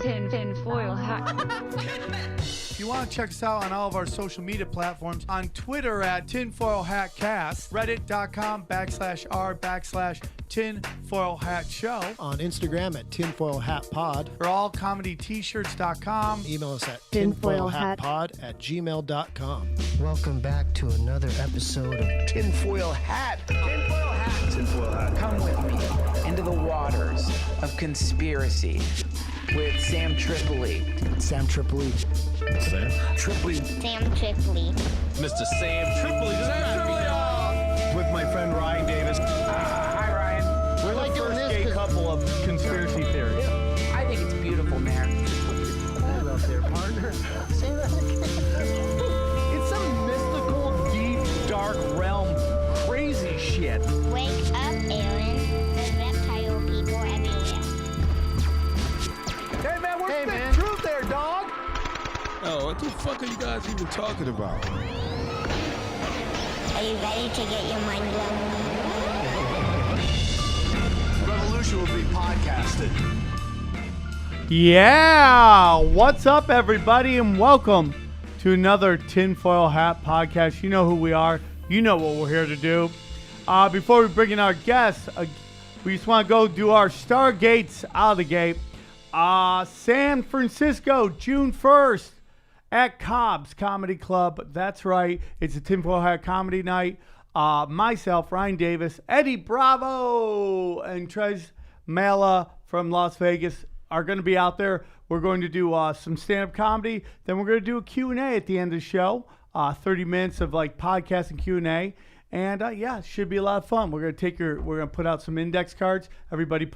Tinfoil hat. If you want to check us out on all of our social media platforms, on Twitter at tinfoilhatcast, reddit.com/r/tinfoilhatshow, on Instagram at tinfoilhatpod, or allcomedyt-shirts.com. email us at tinfoilhat. tinfoilhatpod@gmail.com. Welcome back to another episode of Tinfoil Hat. Tinfoil Hat. Tinfoil Hat. Come with me into the waters of conspiracy with Sam Tripoli. Sam Tripoli. Sam Tripoli. Sam Tripoli. Mr. Sam Tripoli. With my friend Ryan Davis. Hi, Ryan. We're like the doing first this gay 'cause- couple of conspiracy theories. I think it's beautiful, man. Hold up there, partner. Say that again. It's some mystical, deep, dark realm crazy shit. Wake up, Aaron. There's reptile people everywhere. Hey, man, what's Hey, the man. truth there, dog? Oh, what the fuck are you guys even talking about? Are you ready to get your mind blown? Revolution will be podcasted. Yeah, what's up, everybody, and welcome to another Tinfoil Hat podcast. You know who we are. You know what we're here to do. Before we bring in our guests, we just want to go do our Stargates out of the gate. San Francisco, June 1st at Cobb's Comedy Club. That's right. It's a Tinfoil Hat comedy night. Myself, Ryan Davis, Eddie Bravo, and Trez Mala from Las Vegas are going to be out there. We're going to do some stand-up comedy. Then we're going to do a Q&A at the end of the show. 30 minutes of like podcast and Q&A. And yeah, it should be a lot of fun. We're going to put out some index cards. Everybody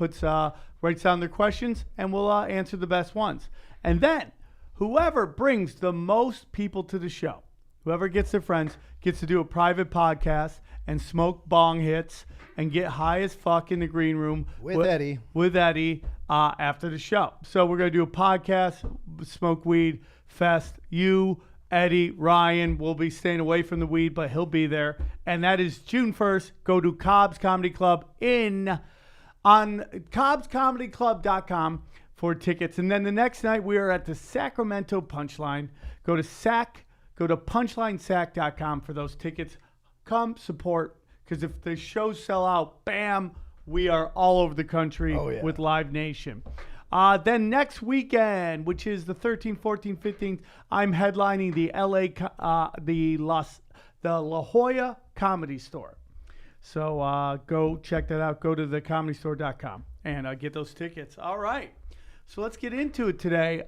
writes down their questions, and we'll answer the best ones. And then whoever brings the most people to the show, whoever gets their friends, gets to do a private podcast and smoke bong hits and get high as fuck in the green room With Eddie. With Eddie after the show. So we're going to do a podcast, smoke weed fest. You, Eddie, Ryan will be staying away from the weed, but he'll be there. And that is June 1st. Go to Cobb's Comedy Club on cobbscomedyclub.com for tickets. And then the next night we are at the Sacramento Punchline. Go to punchlinesac.com for those tickets. Come support, because if the shows sell out, bam, we are all over the country with Live Nation. Then next weekend, which is the 13th, 14th, 15th, I'm headlining the La Jolla Comedy Store. So go check that out. Go to thecomedystore.com and get those tickets. All right. So let's get into it today.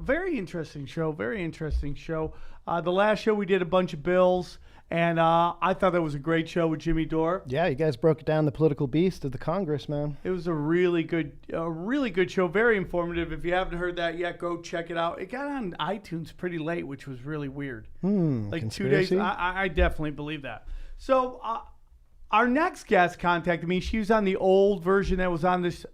Very interesting show. The last show we did a bunch of bills, and I thought that was a great show with Jimmy Dore. Yeah, you guys broke down the political beast of the Congress, man. It was a really good show. Very informative. If you haven't heard that yet, go check it out. It got on iTunes pretty late, which was really weird. Like conspiracy? 2 days. I definitely believe that. So our next guest contacted me. She was on the old version that was on this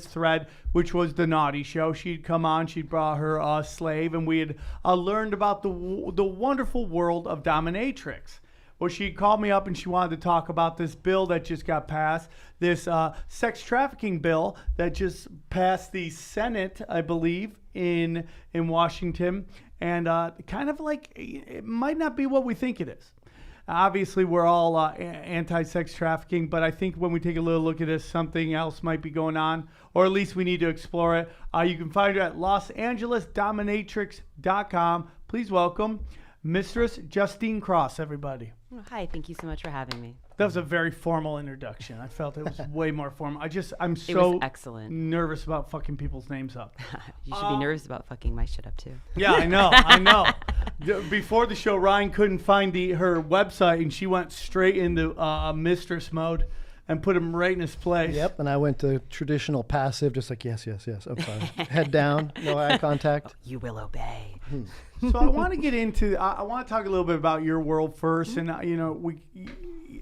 thread, which was the Naughty Show. She'd come on. She'd brought her slave, and we had learned about the wonderful world of dominatrix. Well, she called me up and she wanted to talk about this bill that just got passed, this sex trafficking bill that just passed the Senate, I believe, in Washington, and kind of like it might not be what we think it is. Obviously, we're all anti-sex trafficking, but I think when we take a little look at this, something else might be going on, or at least we need to explore it. You can find her at LosAngelesDominatrix.com. Please welcome Mistress Justine Cross, everybody. Oh, hi, thank you so much for having me. That was a very formal introduction. I felt it was way more formal. I'm It so was excellent. nervous about fucking people's names up. You should be nervous about fucking my shit up too. Yeah, I know. Before the show, Ryan couldn't find her website, and she went straight into Mistress mode and put him right in his place. Yep, and I went to traditional passive, just like, yes. I'm sorry. Head down, no eye contact. You will obey. So I want to get into. I want to talk a little bit about your world first, and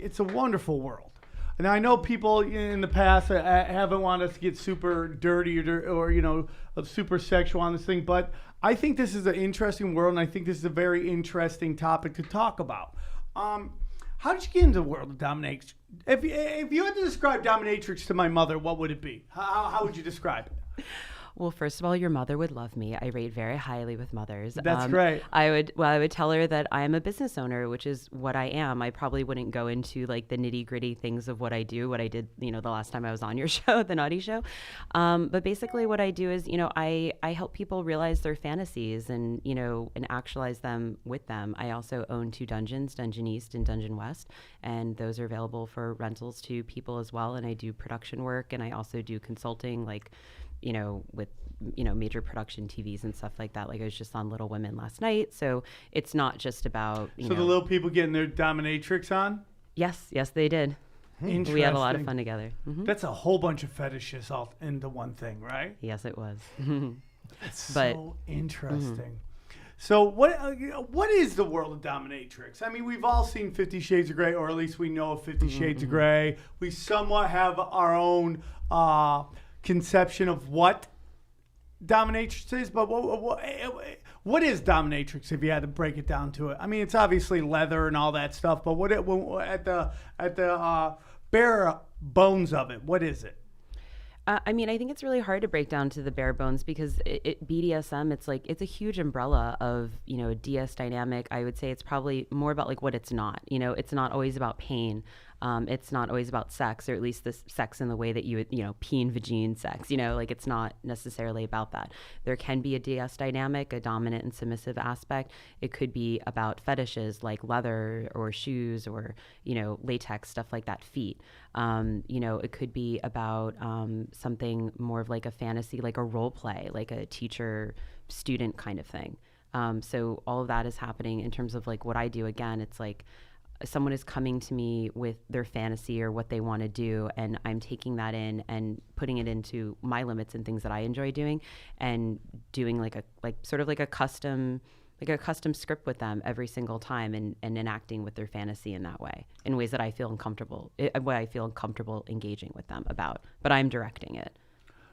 it's a wonderful world. And I know people in the past haven't wanted us to get super dirty or super sexual on this thing, but I think this is an interesting world, and I think this is a very interesting topic to talk about. How did you get into the world of dominatrix? If you had to describe dominatrix to my mother, what would it be? How would you describe it? Well, first of all, your mother would love me. I rate very highly with mothers. That's great. I would tell her that I am a business owner, which is what I am. I probably wouldn't go into like the nitty gritty things of what I do, what I did, the last time I was on your show, the Naughty Show. But basically what I do is, I help people realize their fantasies and, and actualize them with them. I also own 2 dungeons, Dungeon East and Dungeon West, and those are available for rentals to people as well. And I do production work, and I also do consulting, like, with, major production TVs and stuff like that. Like I was just on Little Women last night. So it's not just about, So the little people getting their dominatrix on? Yes, they did. Interesting. We had a lot of fun together. That's a whole bunch of fetishes all into one thing, right? Yes, it was. That's so interesting. So what is the world of dominatrix? I mean, we've all seen 50 Shades of Grey, or at least we know of 50 Shades of Grey. We somewhat have our own conception of what dominatrix is, but what is dominatrix if you had to break it down to it? I mean, it's obviously leather and all that stuff, but at the bare bones of it, what is it? I mean, I think it's really hard to break down to the bare bones because BDSM, it's a huge umbrella of, a DS dynamic. I would say it's probably more about like what it's not. It's not always about pain. It's not always about sex, or at least the sex in the way that you would, pee and vagine sex, like it's not necessarily about that. There can be a DS dynamic, a dominant and submissive aspect. It could be about fetishes like leather or shoes or, latex, stuff like that, feet. It could be about something more of like a fantasy, like a role play, like a teacher student kind of thing. So all of that is happening in terms of like what I do. Again, it's like someone is coming to me with their fantasy or what they want to do, and I'm taking that in and putting it into my limits and things that I enjoy doing, and doing like a custom script with them every single time, and enacting with their fantasy in that way, in ways that I feel uncomfortable engaging with them about, but I'm directing it.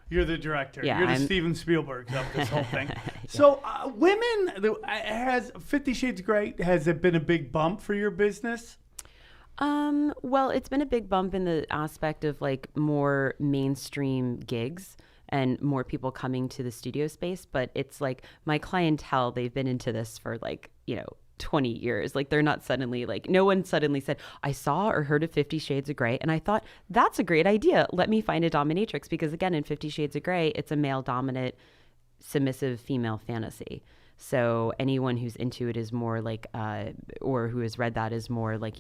You're the director. Yeah, You're the Steven Spielberg of this whole thing. Yeah. So women, has 50 Shades of Grey, has it been a big bump for your business? Well, it's been a big bump in the aspect of like more mainstream gigs and more people coming to the studio space. But it's like my clientele, they've been into this for like, 20 years. Like they're not suddenly like, no one suddenly said, I saw or heard of 50 Shades of Grey and I thought that's a great idea. Let me find a dominatrix. Because again, in 50 Shades of Grey, it's a male dominant, submissive female fantasy. So anyone who's into it is more like, or who has read that is more like,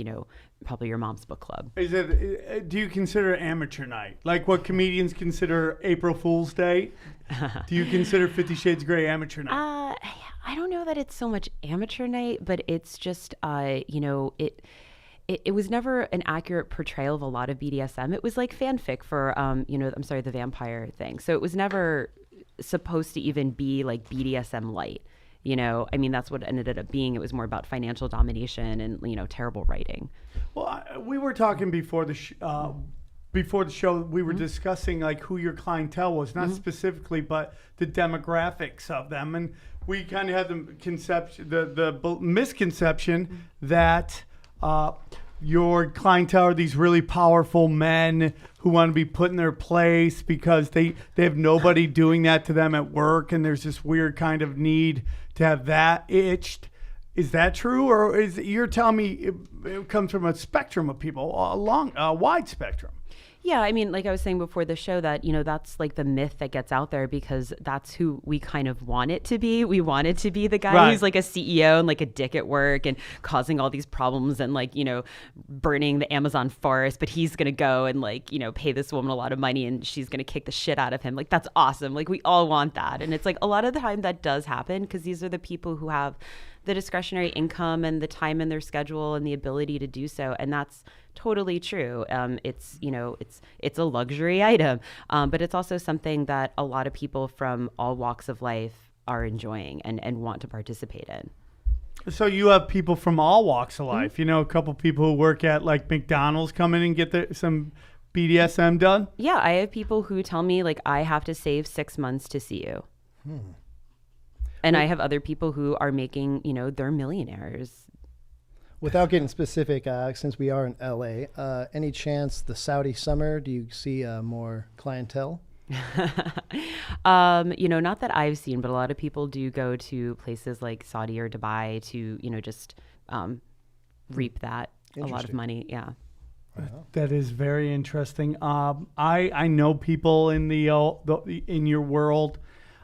probably your mom's book club. Do you consider amateur night? Like what comedians consider April Fool's Day? Do you consider 50 Shades of Grey amateur night? I don't know that it's so much amateur night, but it's just, it was never an accurate portrayal of a lot of BDSM. It was like fanfic for, the vampire thing. So it was never supposed to even be like BDSM light. That's what it ended up being. It was more about financial domination and, terrible writing. Well, we were talking before the show, we were discussing like who your clientele was, not specifically, but the demographics of them. And we kind of had the misconception that your clientele are these really powerful men who want to be put in their place because they have nobody doing that to them at work, and there's this weird kind of need to have that itched. Is that true, or you're telling me it comes from a spectrum of people, a wide spectrum? Yeah, like I was saying before the show, that, that's like the myth that gets out there because that's who we kind of want it to be. We want it to be the guy who's like a CEO and like a dick at work and causing all these problems and like, burning the Amazon forest, but he's going to go and like, pay this woman a lot of money and she's going to kick the shit out of him. Like, that's awesome. Like, we all want that. And it's like a lot of the time that does happen because these are the people who have the discretionary income and the time in their schedule and the ability to do so. And that's totally true. It's a luxury item, but it's also something that a lot of people from all walks of life are enjoying and want to participate in. So you have people from all walks of life. A couple people who work at like McDonald's come in and get some BDSM done? Yeah, I have people who tell me like I have to save 6 months to see you. And I have other people who are making, they're millionaires. Without getting specific, since we are in LA, any chance the Saudi summer, do you see more clientele? Not that I've seen, but a lot of people do go to places like Saudi or Dubai to, just reap that a lot of Interesting. money. Yeah. That is very interesting. I know people in in your world.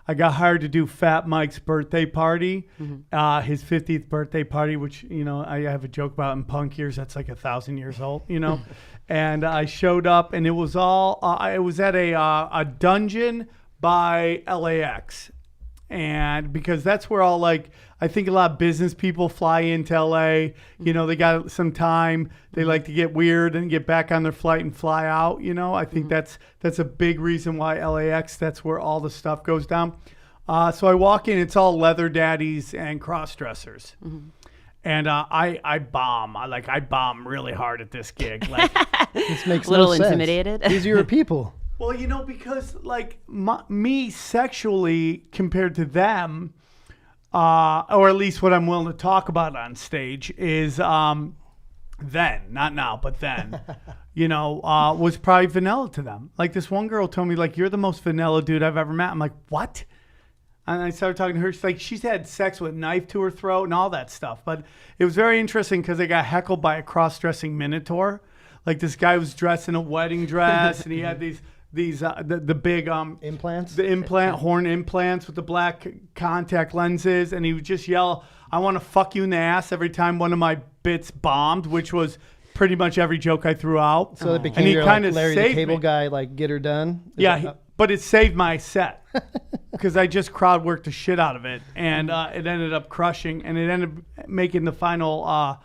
I got hired to do Fat Mike's birthday party, his 50th birthday party, which I have a joke about in punk years. That's like 1,000 years old, And I showed up, and it was all. It was at a dungeon by LAX, and because that's where all I think a lot of business people fly into LA. They got some time. They like to get weird and get back on their flight and fly out. I think that's a big reason why LAX. That's where all the stuff goes down. So I walk in. It's all leather daddies and cross dressers. And I bomb. I bomb really hard at this gig. This makes A little no sense. intimidated. These are your people. Well, because me sexually compared to them, or at least what I'm willing to talk about on stage is then, not now, but then, was probably vanilla to them. Like this one girl told me, you're the most vanilla dude I've ever met. I'm like, what? And I started talking to her. She's had sex with a knife to her throat and all that stuff. But it was very interesting because they got heckled by a cross-dressing minotaur. This guy was dressed in a wedding dress and he had the big Implants? the horn implants with the black contact lenses, and he would just yell, "I want to fuck you in the ass" every time one of my bits bombed, which was pretty much every joke I threw out. So it became and he your kinda Larry the saved Cable me. Guy, get her done? But it saved my set because I just crowd worked the shit out of it, and it ended up crushing, and it ended up making the final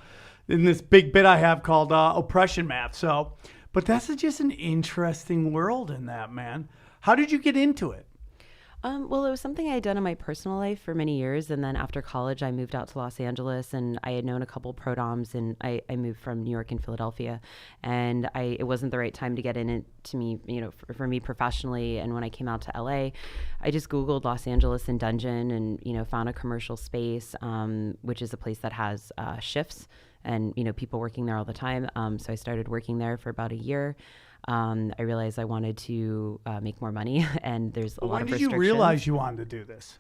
in this big bit I have called Oppression Math. So, but that's just an interesting world in that, man. How did you get into it? Well, it was something I had done in my personal life for many years. And then after college, I moved out to Los Angeles, and I had known a couple pro-doms, and I moved from New York and Philadelphia. And it wasn't the right time to get in it to me, for me professionally. And when I came out to LA, I just Googled Los Angeles and dungeon and, found a commercial space, which is a place that has shifts and, people working there all the time. So I started working there for about a year. I realized I wanted to make more money, and there's a lot of restrictions. When did you realize you wanted to do this?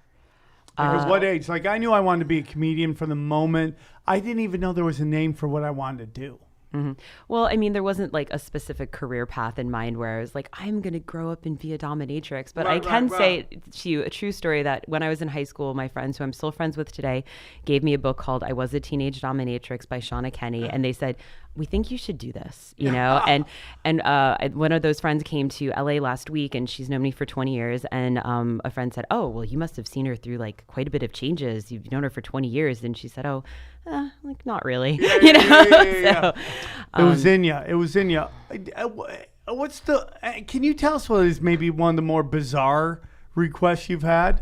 Because what age? I knew I wanted to be a comedian from the moment. I didn't even know there was a name for what I wanted to do. Mm-hmm. Well, there wasn't a specific career path in mind where I was I'm going to grow up and be a dominatrix. But I can say to you a true story that when I was in high school, my friends, who I'm still friends with today, gave me a book called I Was a Teenage Dominatrix by Shauna Kenny. And they said, we think you should do this, and one of those friends came to LA last week, and she's known me for 20 years. And a friend said, oh, well, you must have seen her through quite a bit of changes. You've known her for 20 years. And she said, oh, not really, Yeah. It was in you. It was in you. Can you tell us what is maybe one of the more bizarre requests you've had?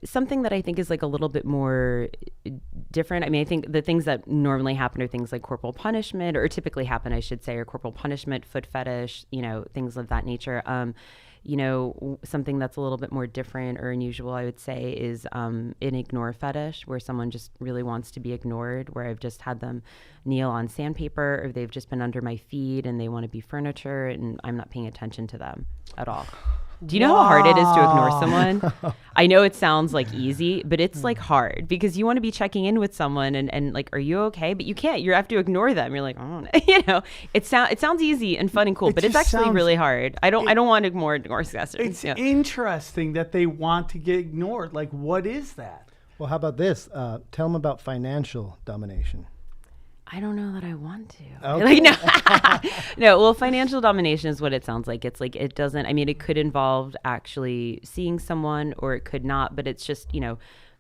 Something that I think is a little bit more different. I think the things that normally happen are things like corporal punishment, or typically happen, I should say, or corporal punishment, foot fetish, things of that nature. Something that's a little bit more different or unusual, I would say, is an ignore fetish, where someone just really wants to be ignored, where I've just had them kneel on sandpaper, or they've just been under my feet and they want to be furniture, and I'm not paying attention to them at all. Do you know how hard it is to ignore someone? I know it sounds easy, but it's hard, because you want to be checking in with someone and are you okay? But you can't. You have to ignore them. You're oh, it sounds easy and fun and cool, but it's actually really hard. I don't want to ignore discussions. It's interesting that they want to get ignored. What is that? Well, how about this? Tell them about financial domination. I don't know that I want to. Okay. No. Well, financial domination is what it sounds like. It's it doesn't. It could involve actually seeing someone, or it could not. But it's just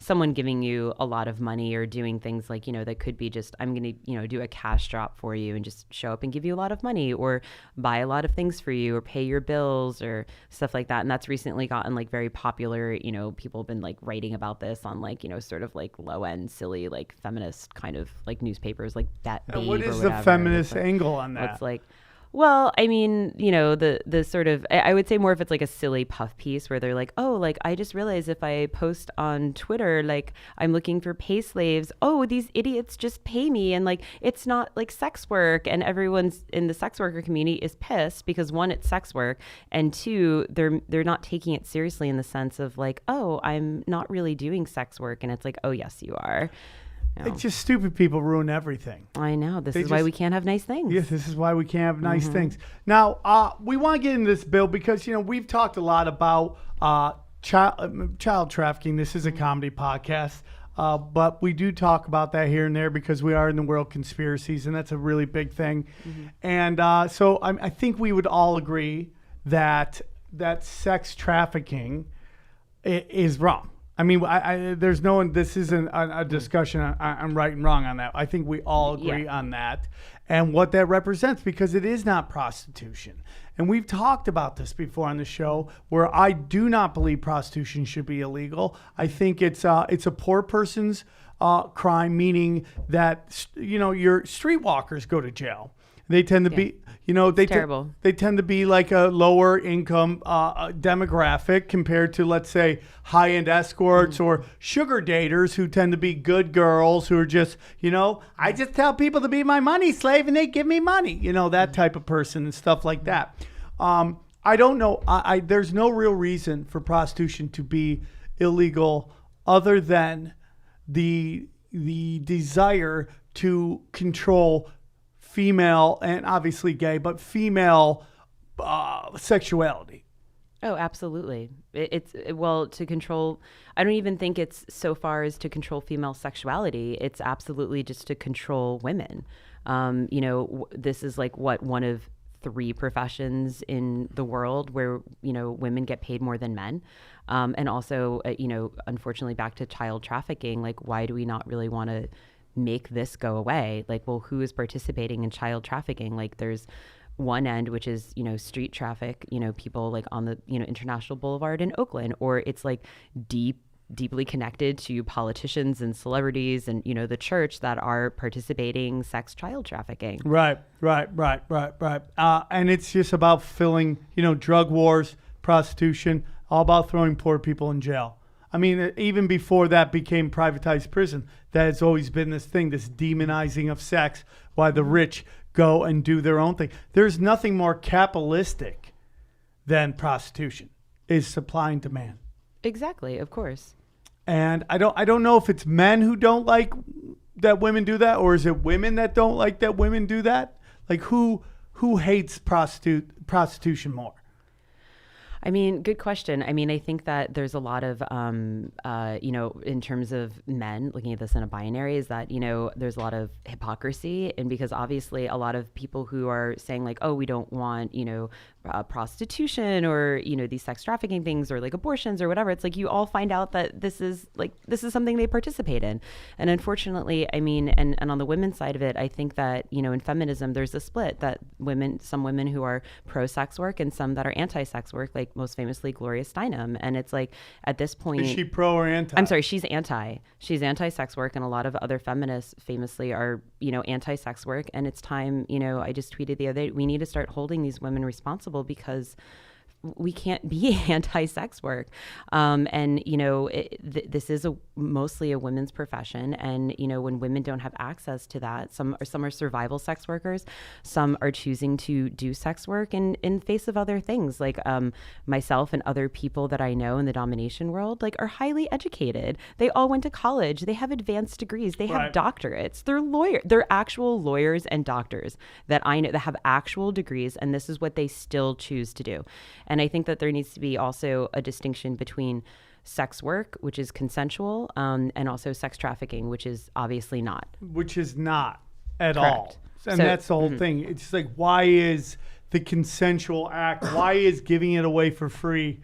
someone giving you a lot of money, or doing things that could be just, I'm going to do a cash drop for you and just show up and give you a lot of money, or buy a lot of things for you, or pay your bills, or stuff like that. And that's recently gotten very popular. People have been writing about this on sort of low end, silly, feminist kind of newspapers, that Babe, what is or the whatever. feminist angle on that? It's Well, I mean, the sort of, I would say more if it's like a silly puff piece where they're like, oh, like I just realized if I post on Twitter, like I'm looking for pay slaves. Oh, these idiots just pay me. And like, it's not like sex work. And everyone's in the sex worker community is pissed because one, it's sex work. And two, they're not taking it seriously in the sense of like, oh, I'm not really doing sex work. And it's like, oh, yes, you are. It's just stupid people ruin everything. I know. This is why we can't have nice things. Yes, this is why we can't have nice things. Now, we want to get into this bill because, we've talked a lot about child trafficking. This is a comedy podcast, but we do talk about that here and there because we are in the world conspiracies, and that's a really big thing. And so I think we would all agree that sex trafficking is wrong. I mean, there's no one. This isn't a discussion. I'm right and wrong on that. I think we all agree on that, and what that represents, because it is not prostitution. And we've talked about this before on the show, where I do not believe prostitution should be illegal. I think it's a poor person's crime, meaning that your streetwalkers go to jail. They tend to be, terrible. They tend to be like a lower income demographic compared to, let's say, high end escorts or sugar daters who tend to be good girls who are just, I just tell people to be my money slave and they give me money, that type of person and stuff like that. I don't know. There's no real reason for prostitution to be illegal other than the desire to control female, and obviously gay, but female sexuality. Oh, absolutely. It's to control. I don't even think it's so far as to control female sexuality. It's absolutely just to control women. This is like one of 3 professions in the world where women get paid more than men, and also unfortunately back to child trafficking. Like, why do we not really want to make this go away? Like, well, who is participating in child trafficking? Like, there's one end, which is street traffic, people like on the International Boulevard in Oakland, or it's like deeply connected to politicians and celebrities and the church that are participating sex child trafficking. Right. And it's just about filling drug wars, prostitution, all about throwing poor people in jail. I mean, even before that became privatized prison, that has always been this thing, this demonizing of sex, while the rich go and do their own thing. There's nothing more capitalistic than prostitution, is supply and demand. Exactly, of course. And I don't know if it's men who don't like that women do that, or is it women that don't like that women do that? Like, who hates prostitution more? I mean, good question. I mean, I think that there's a lot of, in terms of men looking at this in a binary, is that, there's a lot of hypocrisy. And because obviously a lot of people who are saying like, oh, we don't want, prostitution or, these sex trafficking things or like abortions or whatever. It's like you all find out that this is something they participate in. And unfortunately, I mean, and on the women's side of it, I think that, in feminism, there's a split that some women who are pro-sex work and some that are anti-sex work, like most famously Gloria Steinem. And it's like at this point, is she pro or anti? I'm sorry, she's anti-sex work, and a lot of other feminists famously are anti-sex work. And it's time, I just tweeted the other day, we need to start holding these women responsible because we can't be anti-sex work. This is mostly a women's profession. And, when women don't have access to that, some are survival sex workers. Some are choosing to do sex work in face of other things. Like myself and other people that I know in the domination world, like, are highly educated. They all went to college. They have advanced degrees. They have doctorates. They're actual lawyers and doctors that I know that have actual degrees. And this is what they still choose to do. And I think that there needs to be also a distinction between sex work, which is consensual, and also sex trafficking, which is obviously not. Which is not at all. And that's the whole thing. It's like, why is the consensual act, why is giving it away for free,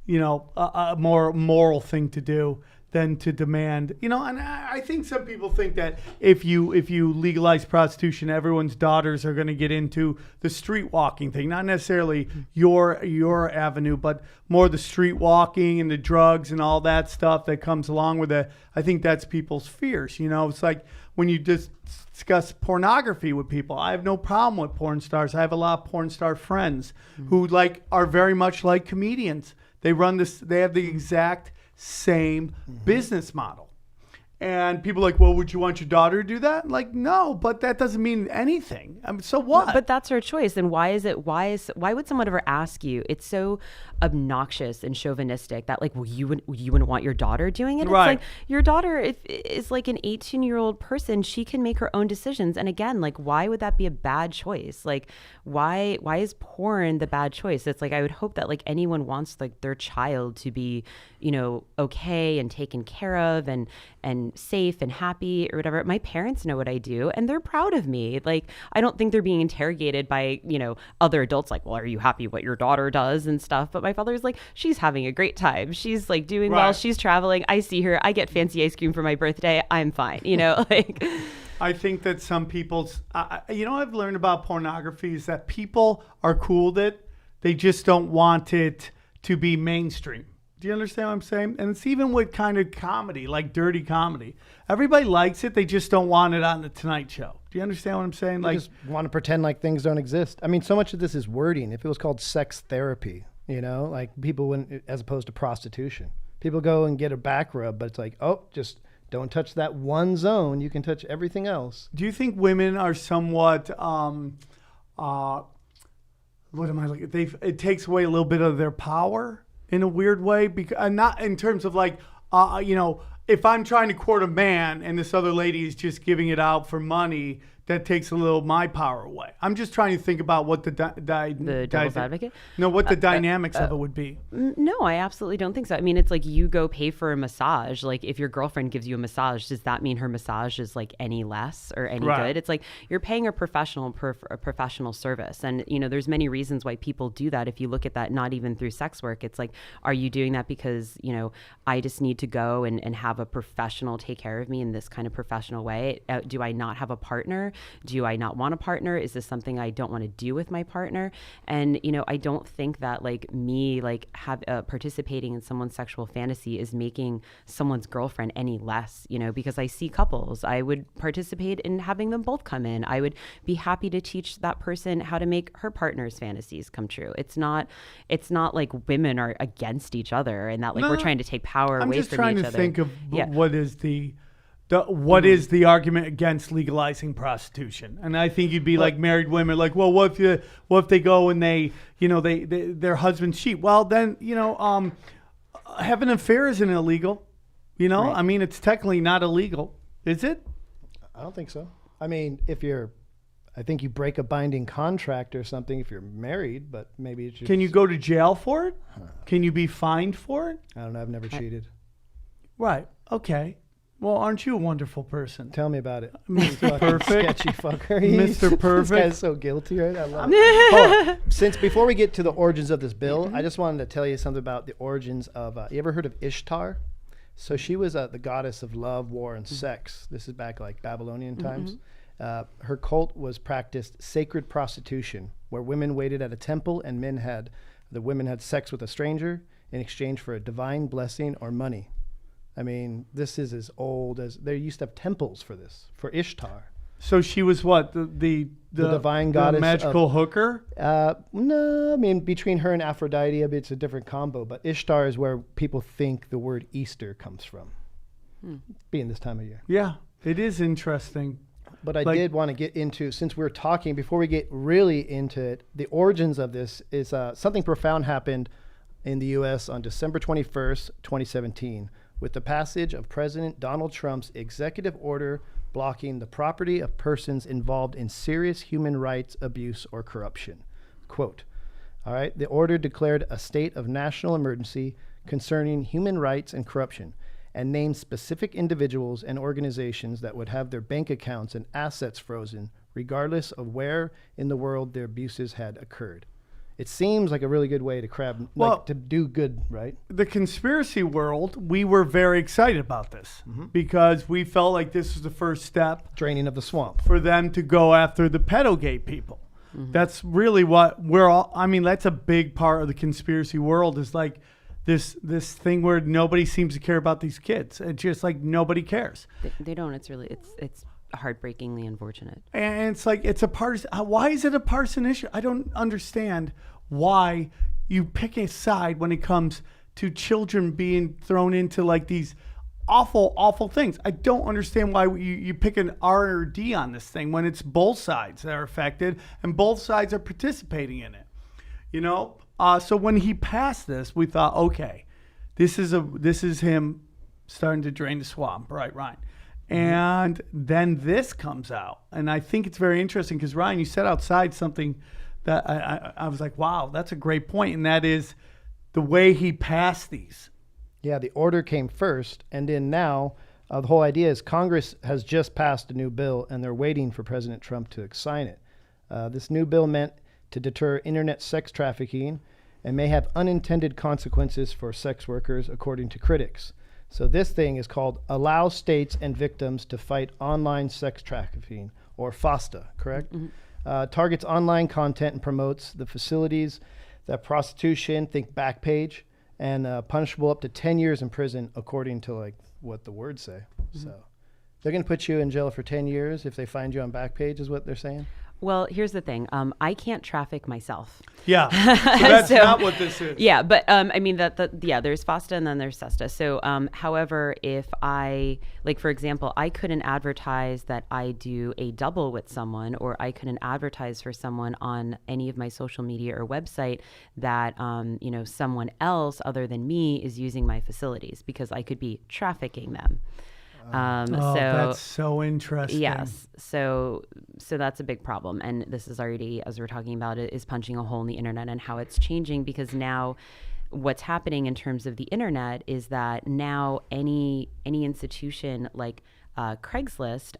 a more moral thing to do than to demand, and I think some people think that if you legalize prostitution, everyone's daughters are going to get into the street walking thing, not necessarily your avenue, but more the street walking and the drugs and all that stuff that comes along with it. I think that's people's fears. It's like, when you just discuss pornography with people. I have no problem with porn stars. I have a lot of porn star friends who are very much like comedians. They run this. They have the exact same business model. And people are like, well, would you want your daughter to do that? Like, no, but that doesn't mean anything. I mean, so what? But that's her choice. And why would someone ever ask you? It's so obnoxious and chauvinistic that like, well, you wouldn't want your daughter doing it. Right. It's like your daughter is like an 18-year-old person. She can make her own decisions. And again, like, why would that be a bad choice? Like, why is porn the bad choice? It's like, I would hope that like anyone wants like their child to be, okay and taken care of and safe and happy or whatever. My parents know what I do and they're proud of me. Like, I don't think they're being interrogated by, other adults like, well, are you happy what your daughter does and stuff? But my father's like, she's having a great time. She's like doing well. She's traveling. I see her. I get fancy ice cream for my birthday. I'm fine. Like. I think that some people's, I've learned about pornography is that people are cool with it. They just don't want it to be mainstream. Do you understand what I'm saying? And it's even with kind of comedy, like dirty comedy. Everybody likes it. They just don't want it on the Tonight Show. Do you understand what I'm saying? They just want to pretend like things don't exist. I mean, so much of this is wording. If it was called sex therapy, like people wouldn't, as opposed to prostitution. People go and get a back rub, but it's like, oh, just don't touch that one zone. You can touch everything else. Do you think women are somewhat, what am I looking? It takes away a little bit of their power in a weird way, because not in terms of like, if I'm trying to court a man and this other lady is just giving it out for money, that takes a little of my power away. I'm just trying to think about what the devil's advocate? No, what the dynamics of it would be. No, I absolutely don't think so. I mean, it's like you go pay for a massage. Like if your girlfriend gives you a massage, does that mean her massage is like any less or any good? It's like you're paying a professional a professional service. And, there's many reasons why people do that. If you look at that, not even through sex work, it's like, are you doing that because, I just need to go and have a professional take care of me in this kind of professional way? Do I not have a partner? Do I not want a partner? Is this something I don't want to do with my partner? And, I don't think that like me, like participating in someone's sexual fantasy is making someone's girlfriend any less, because I see couples. I would participate in having them both come in. I would be happy to teach that person how to make her partner's fantasies come true. It's not like women are against each other and that like we're trying to take power away from each other. I'm just trying to think of what is what is the argument against legalizing prostitution? And I think you'd be like married women, like, well, what if they go and they their husbands cheat? Well, then having an affair isn't illegal. I mean, it's technically not illegal, is it? I don't think so. I mean, I think you break a binding contract or something if you're married, but maybe it's just. Can you go to jail for it? Can you be fined for it? I don't know. I've never cheated. Right. Okay. Well, aren't you a wonderful person? Tell me about it. Mr. Perfect. Sketchy fucker. Mr. Perfect. This guy's so guilty, right? I love it. Hold on. Before we get to the origins of this bill, I just wanted to tell you something about the origins of, you ever heard of Ishtar? So she was the goddess of love, war, and sex. This is back like Babylonian times. Her cult was practiced sacred prostitution, where women waited at a temple and the women had sex with a stranger in exchange for a divine blessing or money. I mean, this is as old as they used to have temples for this, for Ishtar. So she was what? The divine goddess, magical hooker? No, I mean, between her and Aphrodite, it's a different combo. But Ishtar is where people think the word Easter comes from, being this time of year. Yeah, it is interesting. But I did want to get into, since we're talking, before we get really into it, the origins of this is something profound happened in the U.S. on December 21st, 2017, with the passage of President Donald Trump's executive order blocking the property of persons involved in serious human rights abuse or corruption. Quote, all right, the order declared a state of national emergency concerning human rights and corruption and named specific individuals and organizations that would have their bank accounts and assets frozen regardless of where in the world their abuses had occurred. It seems like a really good way to do good, right? The conspiracy world, we were very excited about this because we felt like this was the first step. Draining of the swamp. For them to go after the pedogate people. That's really what we're all, I mean, that's a big part of the conspiracy world is like this thing where nobody seems to care about these kids. It's just like nobody cares. They don't. It's really, it's heartbreakingly unfortunate. And it's like, it's a partisan. Why is it a partisan issue? I don't understand why you pick a side when it comes to children being thrown into like these awful, awful things. I don't understand why you pick an R or D on this thing when it's both sides that are affected and both sides are participating in it. You know? So when he passed this, we thought, okay, this is him starting to drain the swamp, right, Ryan? And then this comes out. And I think it's very interesting because, Ryan, you said outside something that I was like, wow, that's a great point. And that is the way he passed these. Yeah, the order came first. And then now the whole idea is Congress has just passed a new bill and they're waiting for President Trump to sign it. This new bill meant to deter internet sex trafficking and may have unintended consequences for sex workers, according to critics. So this thing is called Allow States and Victims to Fight Online Sex Trafficking, or FOSTA, correct? Targets online content and promotes the facilities that prostitution, think Backpage, and punishable up to 10 years in prison, according to like what the words say. So they're going to put you in jail for 10 years if they find you on Backpage, is what they're saying? Well, here's the thing. I can't traffic myself. Yeah, so that's not what this is. Yeah, but I mean there's FOSTA and then there's SESTA. So, however, if I, like for example, I couldn't advertise that I do a double with someone, or I couldn't advertise for someone on any of my social media or website that someone else other than me is using my facilities, because I could be trafficking them. So that's so interesting. Yes. So that's a big problem. And this is already, as we're talking about it, is punching a hole in the internet and how it's changing, because now what's happening in terms of the internet is that now any institution like Craigslist,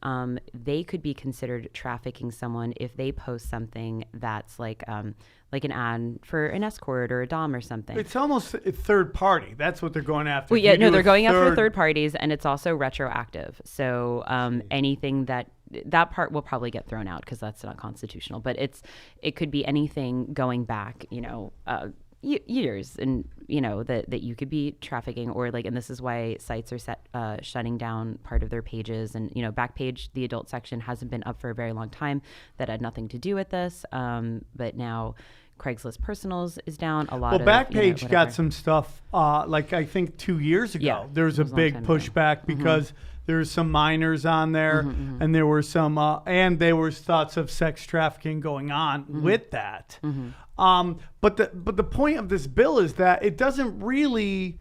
they could be considered trafficking someone if they post something that's like an ad for an escort or a dom or something. It's almost a third party. That's what they're going after. Well, yeah, no, they're going after third parties, and it's also retroactive. So anything that part will probably get thrown out because that's not constitutional. But it could be anything going back, years, and that you could be trafficking, or like, and this is why sites are shutting down part of their pages, and Backpage, the adult section, hasn't been up for a very long time. That had nothing to do with this, but now Craigslist Personals is down a lot. Backpage got some stuff like I think 2 years ago. Yeah, there was a big pushback because there's some minors on there, and there were some and there was thoughts of sex trafficking going on with that. But the point of this bill is that it doesn't really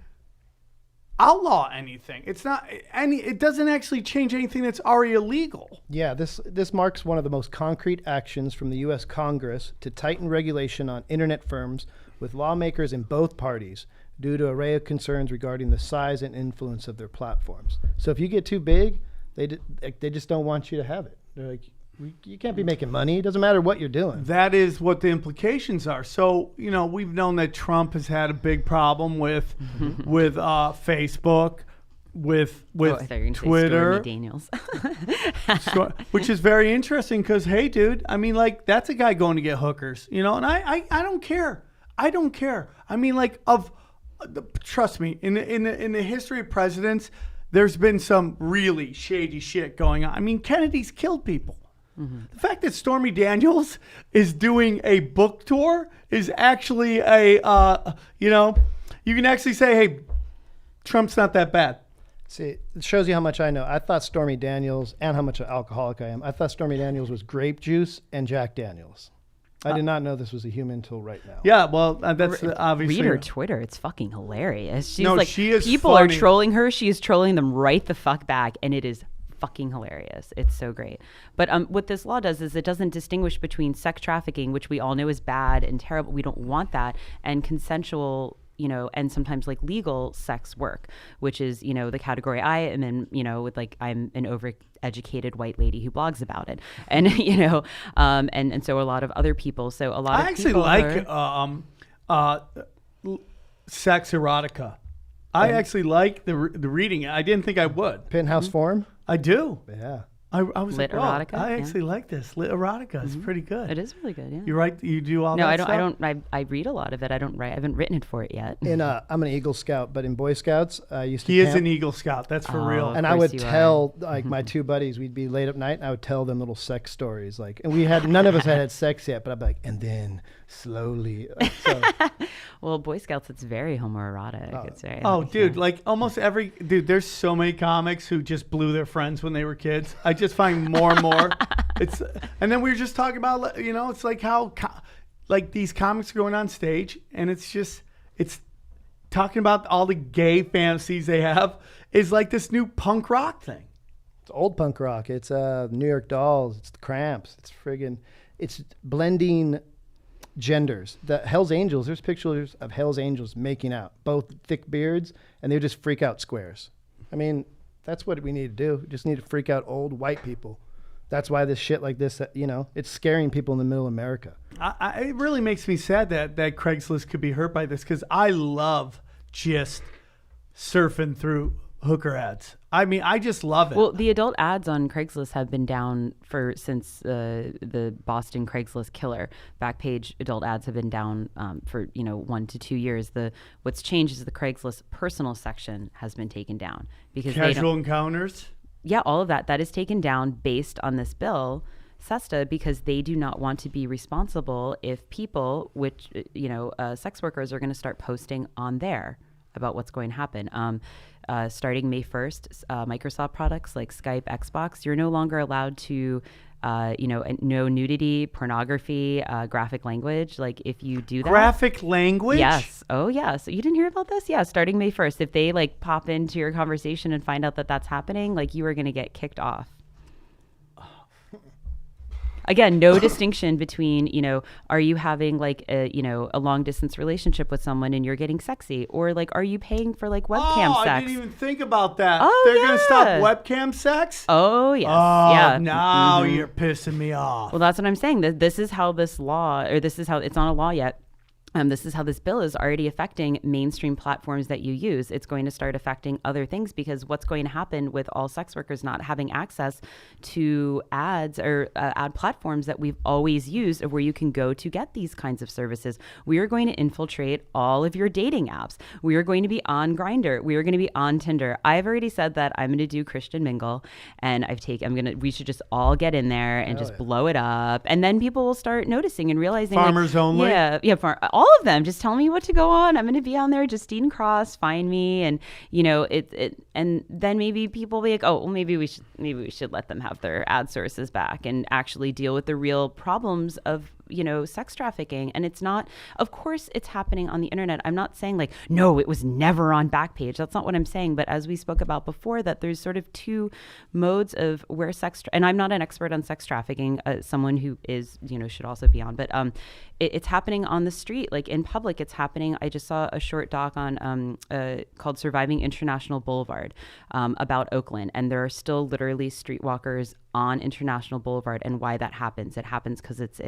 outlaw anything. It's not it doesn't actually change anything that's already illegal. Yeah, this marks one of the most concrete actions from the U.S. Congress to tighten regulation on internet firms, with lawmakers in both parties due to an array of concerns regarding the size and influence of their platforms. So if you get too big, they just don't want you to have it. They're like, you can't be making money. It doesn't matter what you're doing. That is what the implications are. So, we've known that Trump has had a big problem with Facebook, with I thought you were gonna say Twitter. Stormy Daniels. Which is very interesting because, hey, dude, I mean, like, that's a guy going to get hookers, and I don't care. I don't care. I mean, like, trust me, in the history of presidents, there's been some really shady shit going on. I mean, Kennedy's killed people. The fact that Stormy Daniels is doing a book tour is actually you can actually say, hey, Trump's not that bad. See, it shows you how much I know. I thought Stormy Daniels, and how much of an alcoholic I am, I thought Stormy Daniels was grape juice and Jack Daniels. I did not know this was a human until right now. Yeah, well, that's obviously. Read her Twitter. It's fucking hilarious. She's she is people funny. are trolling her. She is trolling them right the fuck back, and it is fucking hilarious. It's so great. But what this law does is it doesn't distinguish between sex trafficking, which we all know is bad and terrible. We don't want that, and consensual, and sometimes like legal sex work, which is, the category I am in, with like, I'm an overeducated white lady who blogs about it. And, and so a lot of other people. So a lot of people sex erotica. I actually like the reading. I didn't think I would. Penthouse Forum? I do. Yeah. I was Lit like, wow, erotica, I yeah. actually like this. Lit erotica is pretty good. It is really good. Yeah. You write, you do all No, that I stuff? don't. I read a lot of it. I don't write. I haven't written it for it yet. I'm an Eagle Scout, but in Boy Scouts, I used to He is camp, an Eagle Scout. That's for Oh. real. and I course would you are. tell like my two buddies, we'd be late up night, and I would tell them little sex stories, like, and we had none of us had sex yet, but I'd be like, and then slowly. So, Well, Boy Scouts, it's very homoerotic. It's very. Oh, yeah. dude, like almost there's so many comics who just blew their friends when they were kids. I just find more and more. And then we were just talking about, it's like how, like these comics are going on stage, and it's talking about all the gay fantasies they have is like this new punk rock thing. it's old punk rock. It's New York Dolls. It's the Cramps. It's blending genders. The Hell's Angels. There's pictures of Hell's Angels making out, both thick beards, and they just freak out squares. I mean, that's what we need to do. We just need to freak out old white people. That's why this shit like this, it's scaring people in the middle of America. It really makes me sad that Craigslist could be hurt by this, because I love just surfing through hooker ads. I mean, I just love it. Well, the adult ads on Craigslist have been down since the Boston Craigslist killer. Backpage adult ads have been down for 1 to 2 years. What's changed is the Craigslist personal section has been taken down because Casual encounters. Yeah, all of that is taken down based on this bill, SESTA, because they do not want to be responsible if people, which sex workers, are going to start posting on there about what's going to happen. Starting May 1st, Microsoft products like Skype, Xbox, you're no longer allowed to, no nudity, pornography, graphic language. Like if you do that. Graphic language? Yes. Oh, yeah. So you didn't hear about this? Yeah. Starting May 1st, if they like pop into your conversation and find out that that's happening, like you are going to get kicked off. Again, no distinction between, are you having like a long distance relationship with someone and you're getting sexy, or like, are you paying for like webcam sex? I didn't even think about that. Oh, They're going to stop yeah. webcam sex? Oh, yes. Oh, yeah. now you're pissing me off. Well, that's what I'm saying. This is how this law, or this is how it's not a law yet. This is how this bill is already affecting mainstream platforms that you use. It's going to start affecting other things, because what's going to happen with all sex workers not having access to ads or ad platforms that we've always used, or where you can go to get these kinds of services. We are going to infiltrate all of your dating apps. We are going to be on Grindr. We are going to be on Tinder. I've already said that I'm going to do Christian Mingle, and we should just all get in there and just blow it up. And then people will start noticing and realizing, Farmers only? Yeah, all of them. Just tell me what to go on. I'm going to be on there. Justine Cross, find me, and and then maybe people will be like, oh, well, maybe we should let them have their ad sources back and actually deal with the real problems of sex trafficking. And it's not, of course it's happening on the internet. I'm not saying like, no, it was never on Backpage. That's not what I'm saying. But as we spoke about before, that there's sort of two modes of where and I'm not an expert on sex trafficking, someone who is, should also be on, but it's happening on the street, like in public. It's happening. I just saw a short doc on called Surviving International Boulevard about Oakland, and there are still literally streetwalkers on International Boulevard, and why that happens. It happens because it's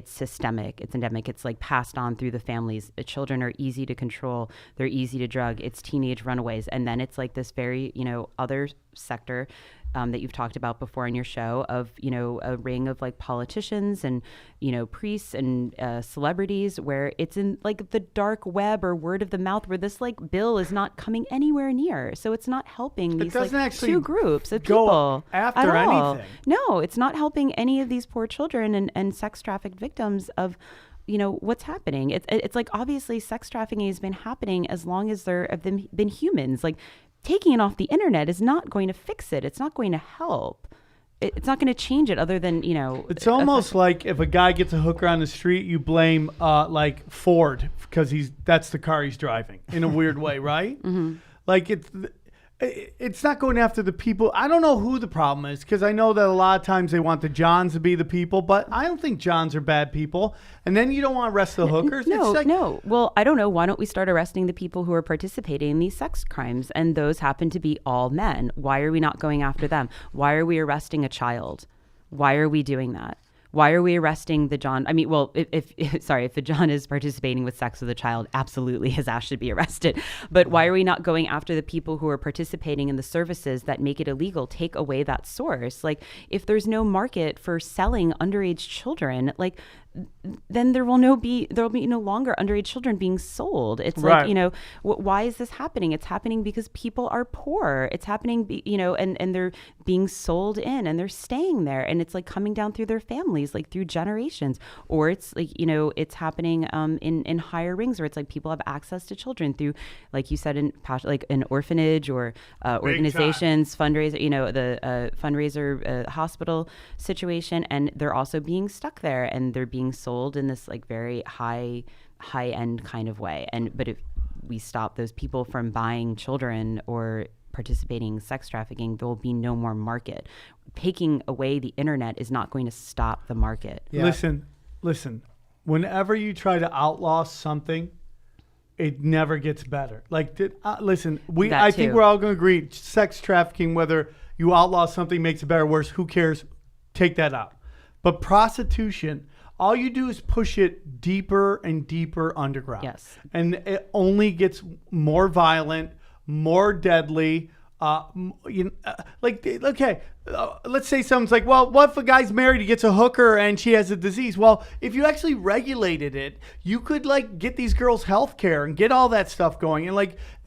systemic, it's endemic, it's like passed on through the families. The children are easy to control, they're easy to drug, it's teenage runaways, and then it's like this very other sector that you've talked about before in your show of a ring of like politicians and priests and celebrities, where it's in like the dark web or word of the mouth, where this like bill is not coming anywhere near. So it's not helping these like actually two groups of go people after at all. anything. No, it's not helping any of these poor children and sex trafficked victims of what's happening. It's like, obviously sex trafficking has been happening as long as there have been humans. Like, taking it off the internet is not going to fix it. It's not going to help. It's not going to change it, other than, It's almost like if a guy gets a hooker on the street, you blame like Ford, because that's the car he's driving in a weird way, right? Mm-hmm. Like it's not going after the people. I don't know who the problem is, because I know that a lot of times they want the Johns to be the people, but I don't think Johns are bad people. And then you don't want to arrest the hookers. No. Well, I don't know. Why don't we start arresting the people who are participating in these sex crimes? And those happen to be all men. Why are we not going after them? Why are we arresting a child? Why are we doing that? Why are we arresting the John? I mean, well, if the John is participating with sex with a child, absolutely his ass should be arrested. But why are we not going after the people who are participating in the services that make it illegal? Take away that source. Like, if there's no market for selling underage children, like, then there will be no longer underage children being sold. It's Right. like, why is this happening? It's happening because people are poor. It's happening, and they're being sold in and they're staying there, and it's like coming down through their families, like through generations. Or it's like, it's happening in higher rings where it's like people have access to children through, like you said, like an orphanage or organizations, fundraiser, the fundraiser hospital situation, and they're also being stuck there, and they're being sold in this like very high end kind of way. But if we stop those people from buying children or participating in sex trafficking, there will be no more market. Taking away the internet is not going to stop the market. Yeah. Listen. Whenever you try to outlaw something, it never gets better. Like, listen, I think we're all going to agree, sex trafficking, whether you outlaw something makes it better or worse, who cares? Take that out. But prostitution, all you do is push it deeper and deeper underground. Yes. And it only gets more violent, more deadly. Let's say someone's like, well, what if a guy's married, he gets a hooker and she has a disease? Well, if you actually regulated it, you could like get these girls health care and get all that stuff going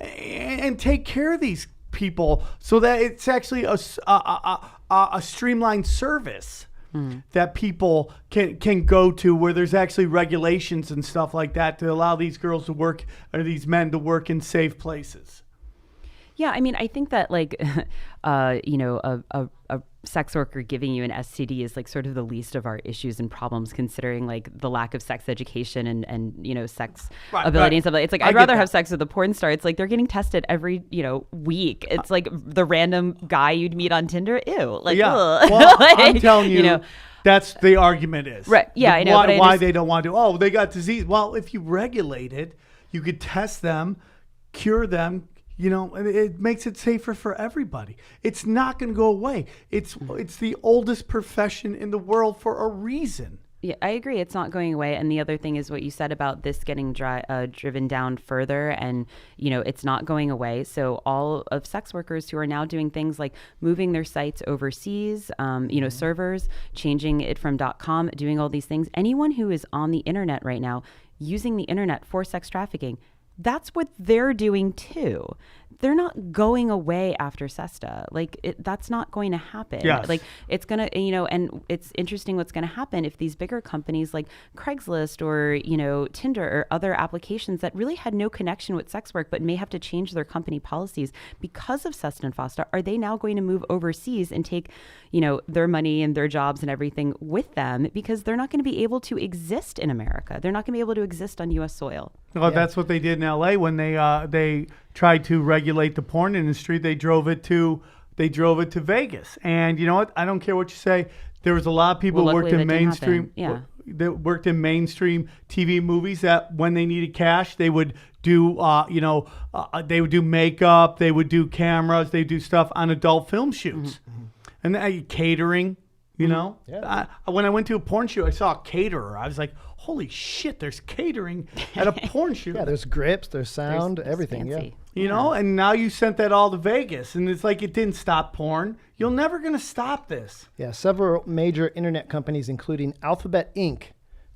and take care of these people so that it's actually a streamlined service. That people can go to, where there's actually regulations and stuff like that to allow these girls to work, or these men to work in safe places. Yeah, I mean, I think that like, a sex worker giving you an STD is like sort of the least of our issues and problems, considering like the lack of sex education and sex ability and stuff like. It's like I'd rather have sex with a porn star. It's like they're getting tested every week. It's like the random guy you'd meet on Tinder. Ew, like ugh. Well, like, I'm telling you. That's the argument is. Right. Yeah, I know. Why they don't want to. Oh, they got disease. Well, if you regulate it, you could test them, cure them. And it makes it safer for everybody. It's not going to go away. It's the oldest profession in the world for a reason. Yeah, I agree. It's not going away. And the other thing is what you said about this getting driven down further, and it's not going away. So all of sex workers who are now doing things like moving their sites overseas, servers, changing it from .com, doing all these things. Anyone who is on the internet right now using the internet for sex trafficking, that's what they're doing too. They're not going away after SESTA. Like that's not going to happen. Yes. Like it's going to, and it's interesting what's going to happen if these bigger companies like Craigslist or, Tinder or other applications that really had no connection with sex work, but may have to change their company policies because of SESTA and FOSTA. Are they now going to move overseas and take, their money and their jobs and everything with them, because they're not going to be able to exist in America. They're not going to be able to exist on U.S. soil. Well, that's what they did in L.A. when they tried to regulate the porn industry. They drove it to Vegas, and you know what? I don't care what you say. There was a lot of people who worked in mainstream. That worked in mainstream TV movies that when they needed cash, they would do they would do makeup, they would do cameras, they do stuff on adult film shoots, and catering. When I went to a porn shoot, I saw a caterer. I was like, holy shit, there's catering at a porn shoot. Yeah, there's grips, there's sound, everything. Fancy. Yeah. And now you sent that all to Vegas, and it's like it didn't stop porn. You're never going to stop this. Yeah, several major internet companies, including Alphabet Inc.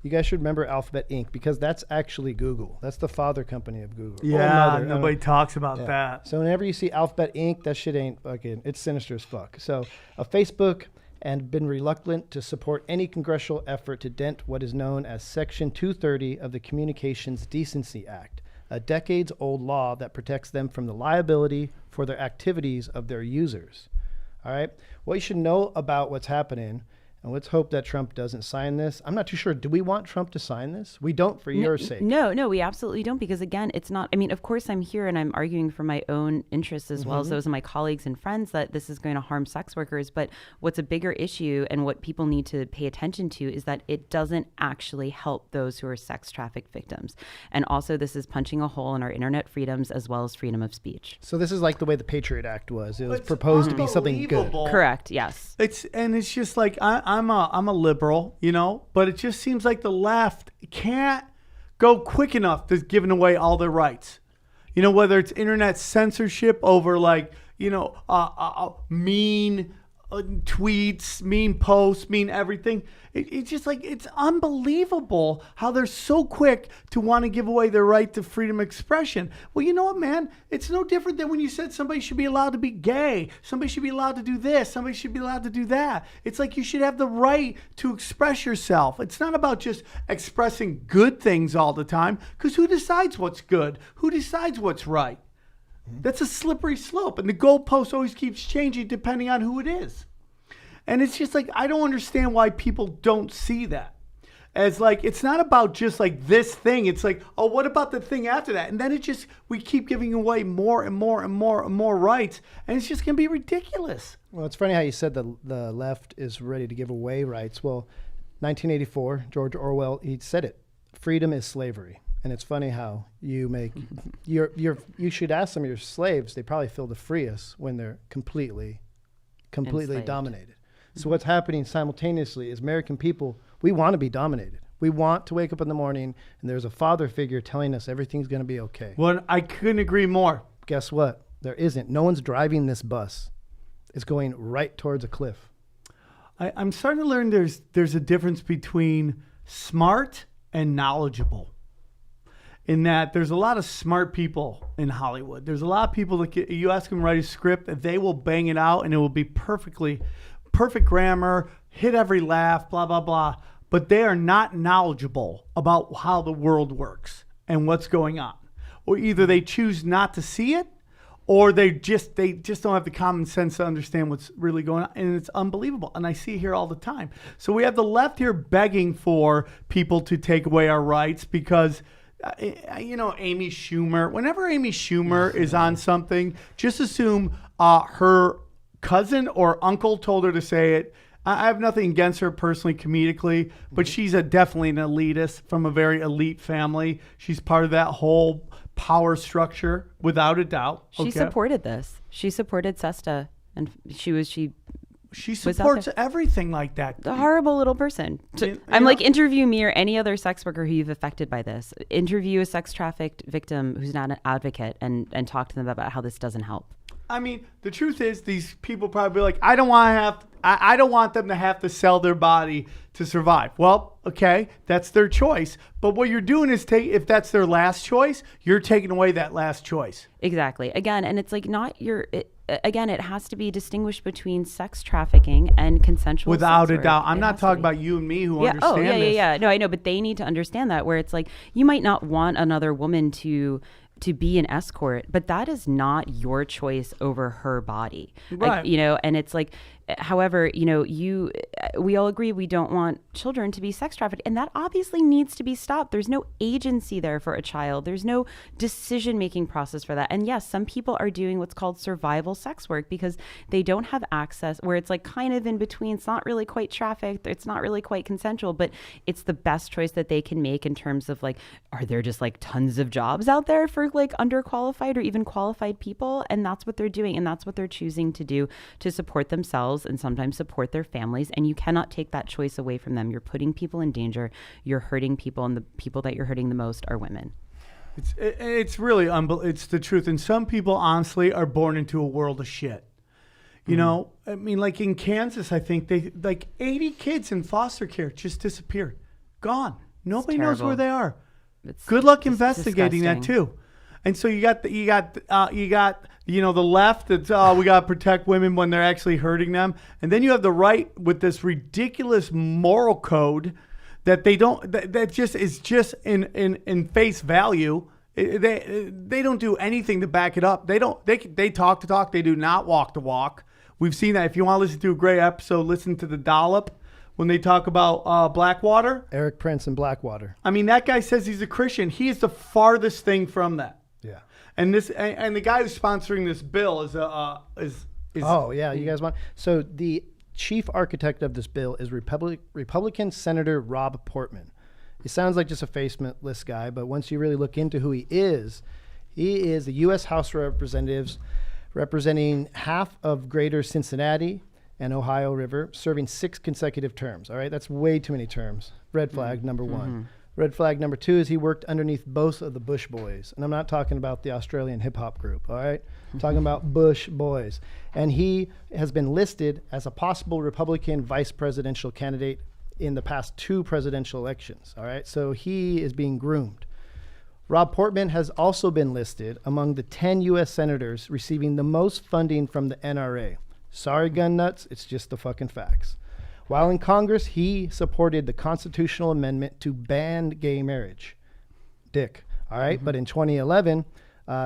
You guys should remember Alphabet Inc. because that's actually Google. That's the father company of Google. Yeah, nobody talks about that. So whenever you see Alphabet Inc., that shit ain't fucking, it's sinister as fuck. So Facebook and been reluctant to support any congressional effort to dent what is known as Section 230 of the Communications Decency Act, a decades-old law that protects them from the liability for their activities of their users. All right? What you should know about what's happening, and let's hope that Trump doesn't sign this. I'm not too sure. Do we want Trump to sign this? We don't, for your sake. No, we absolutely don't, because again, it's not, I mean, of course I'm here and I'm arguing for my own interests as well as those of my colleagues and friends that this is going to harm sex workers. But what's a bigger issue and what people need to pay attention to is that it doesn't actually help those who are sex trafficked victims. And also this is punching a hole in our internet freedoms as well as freedom of speech. So this is like the way the Patriot Act was. It was proposed to be something good. Correct, yes. It's just like, I'm a liberal, but it just seems like the left can't go quick enough to giving away all their rights. Whether it's internet censorship over mean tweets, mean posts, mean everything. It's just like, it's unbelievable how they're so quick to want to give away their right to freedom of expression. Well, you know what, man? It's no different than when you said somebody should be allowed to be gay. Somebody should be allowed to do this. Somebody should be allowed to do that. It's like you should have the right to express yourself. It's not about just expressing good things all the time, because who decides what's good? Who decides what's right? That's a slippery slope, and the goalpost always keeps changing depending on who it is. And it's just like, I don't understand why people don't see that. As like, it's not about just like this thing. It's like, oh, what about the thing after that? And then we keep giving away more and more and more and more rights, and it's just going to be ridiculous. Well, it's funny how you said the left is ready to give away rights. Well, 1984, George Orwell, he said it. Freedom is slavery. And it's funny how you make you should ask some of your slaves, they probably feel the freest when they're completely Enslaved. dominated. So what's happening simultaneously is American people, we want to be dominated. We want to wake up in the morning and there's a father figure telling us everything's going to be okay. Well, I couldn't agree more. Guess what? There isn't. No one's driving this bus. It's going right towards a cliff. I'm starting to learn there's a difference between smart and knowledgeable. In that there's a lot of smart people in Hollywood. There's a lot of people that you ask them to write a script, that they will bang it out and it will be perfect grammar, hit every laugh, blah, blah, blah. But they are not knowledgeable about how the world works and what's going on. Or either they choose not to see it, or they just don't have the common sense to understand what's really going on. And it's unbelievable. And I see it here all the time. So we have the left here begging for people to take away our rights because Amy Schumer, whenever Amy Schumer is on something, just assume her cousin or uncle told her to say it. I have nothing against her personally, comedically, but she's definitely an elitist from a very elite family. She's part of that whole power structure, without a doubt. She supported this. She supported SESTA, and she supports everything like that. A horrible little person. I'm like, interview me or any other sex worker who you've affected by this. Interview a sex trafficked victim who's not an advocate and talk to them about how this doesn't help. I mean, the truth is, these people probably like, I don't want them to have to sell their body to survive. Well, okay, that's their choice. But what you're doing is if that's their last choice, you're taking away that last choice. Exactly. Again, and it's like it has to be distinguished between sex trafficking and consensual without sex a work. doubt. I'm not talking about you and me who understand this. Yeah. No, I know, but they need to understand that, where it's like, you might not want another woman to be an escort, but that is not your choice over her body. Right. Like, and it's like, however, we all agree we don't want children to be sex trafficked, and that obviously needs to be stopped. There's no agency there for a child. There's no decision-making process for that. And yes, some people are doing what's called survival sex work because they don't have access, where it's like kind of in between. It's not really quite trafficked. It's not really quite consensual, but it's the best choice that they can make in terms of like, are there just like tons of jobs out there for like underqualified or even qualified people? And that's what they're doing. And that's what they're choosing to do to support themselves and sometimes support their families. And you cannot take that choice away from them. You're putting people in danger. You're hurting people, and the people that you're hurting the most are women. It's really it's the truth. And some people honestly are born into a world of shit. You know, I mean, like in Kansas, I think they like 80 kids in foster care just disappeared, gone. Nobody knows where they are. Good luck investigating that too. And so you got the left that's we got to protect women when they're actually hurting them, and then you have the right with this ridiculous moral code that they don't that just is just in face value. They don't do anything to back it up. They talk the talk. They do not walk the walk. We've seen that. If you want to listen to a great episode, listen to the Dollop when they talk about Blackwater. Eric Prince and Blackwater. I mean, that guy says he's a Christian. He is the farthest thing from that. Yeah. And the guy who's sponsoring this bill is oh yeah, you guys want? So the chief architect of this bill is Republican Senator Rob Portman. He sounds like just a faceless guy, but once you really look into who he is the U.S. House of Representatives, representing half of Greater Cincinnati, and Ohio River, serving 6 consecutive terms. All right, that's way too many terms. Red flag, number one. Red flag number 2 is he worked underneath both of the Bush Boys. And I'm not talking about the Australian hip-hop group, all right? I'm talking about Bush Boys. And he has been listed as a possible Republican vice presidential candidate in the past 2 presidential elections, all right? So he is being groomed. Rob Portman has also been listed among the 10 U.S. senators receiving the most funding from the NRA. Sorry, gun nuts, it's just the fucking facts. While in Congress, he supported the constitutional amendment to ban gay marriage. Dick, all right? But in 2011,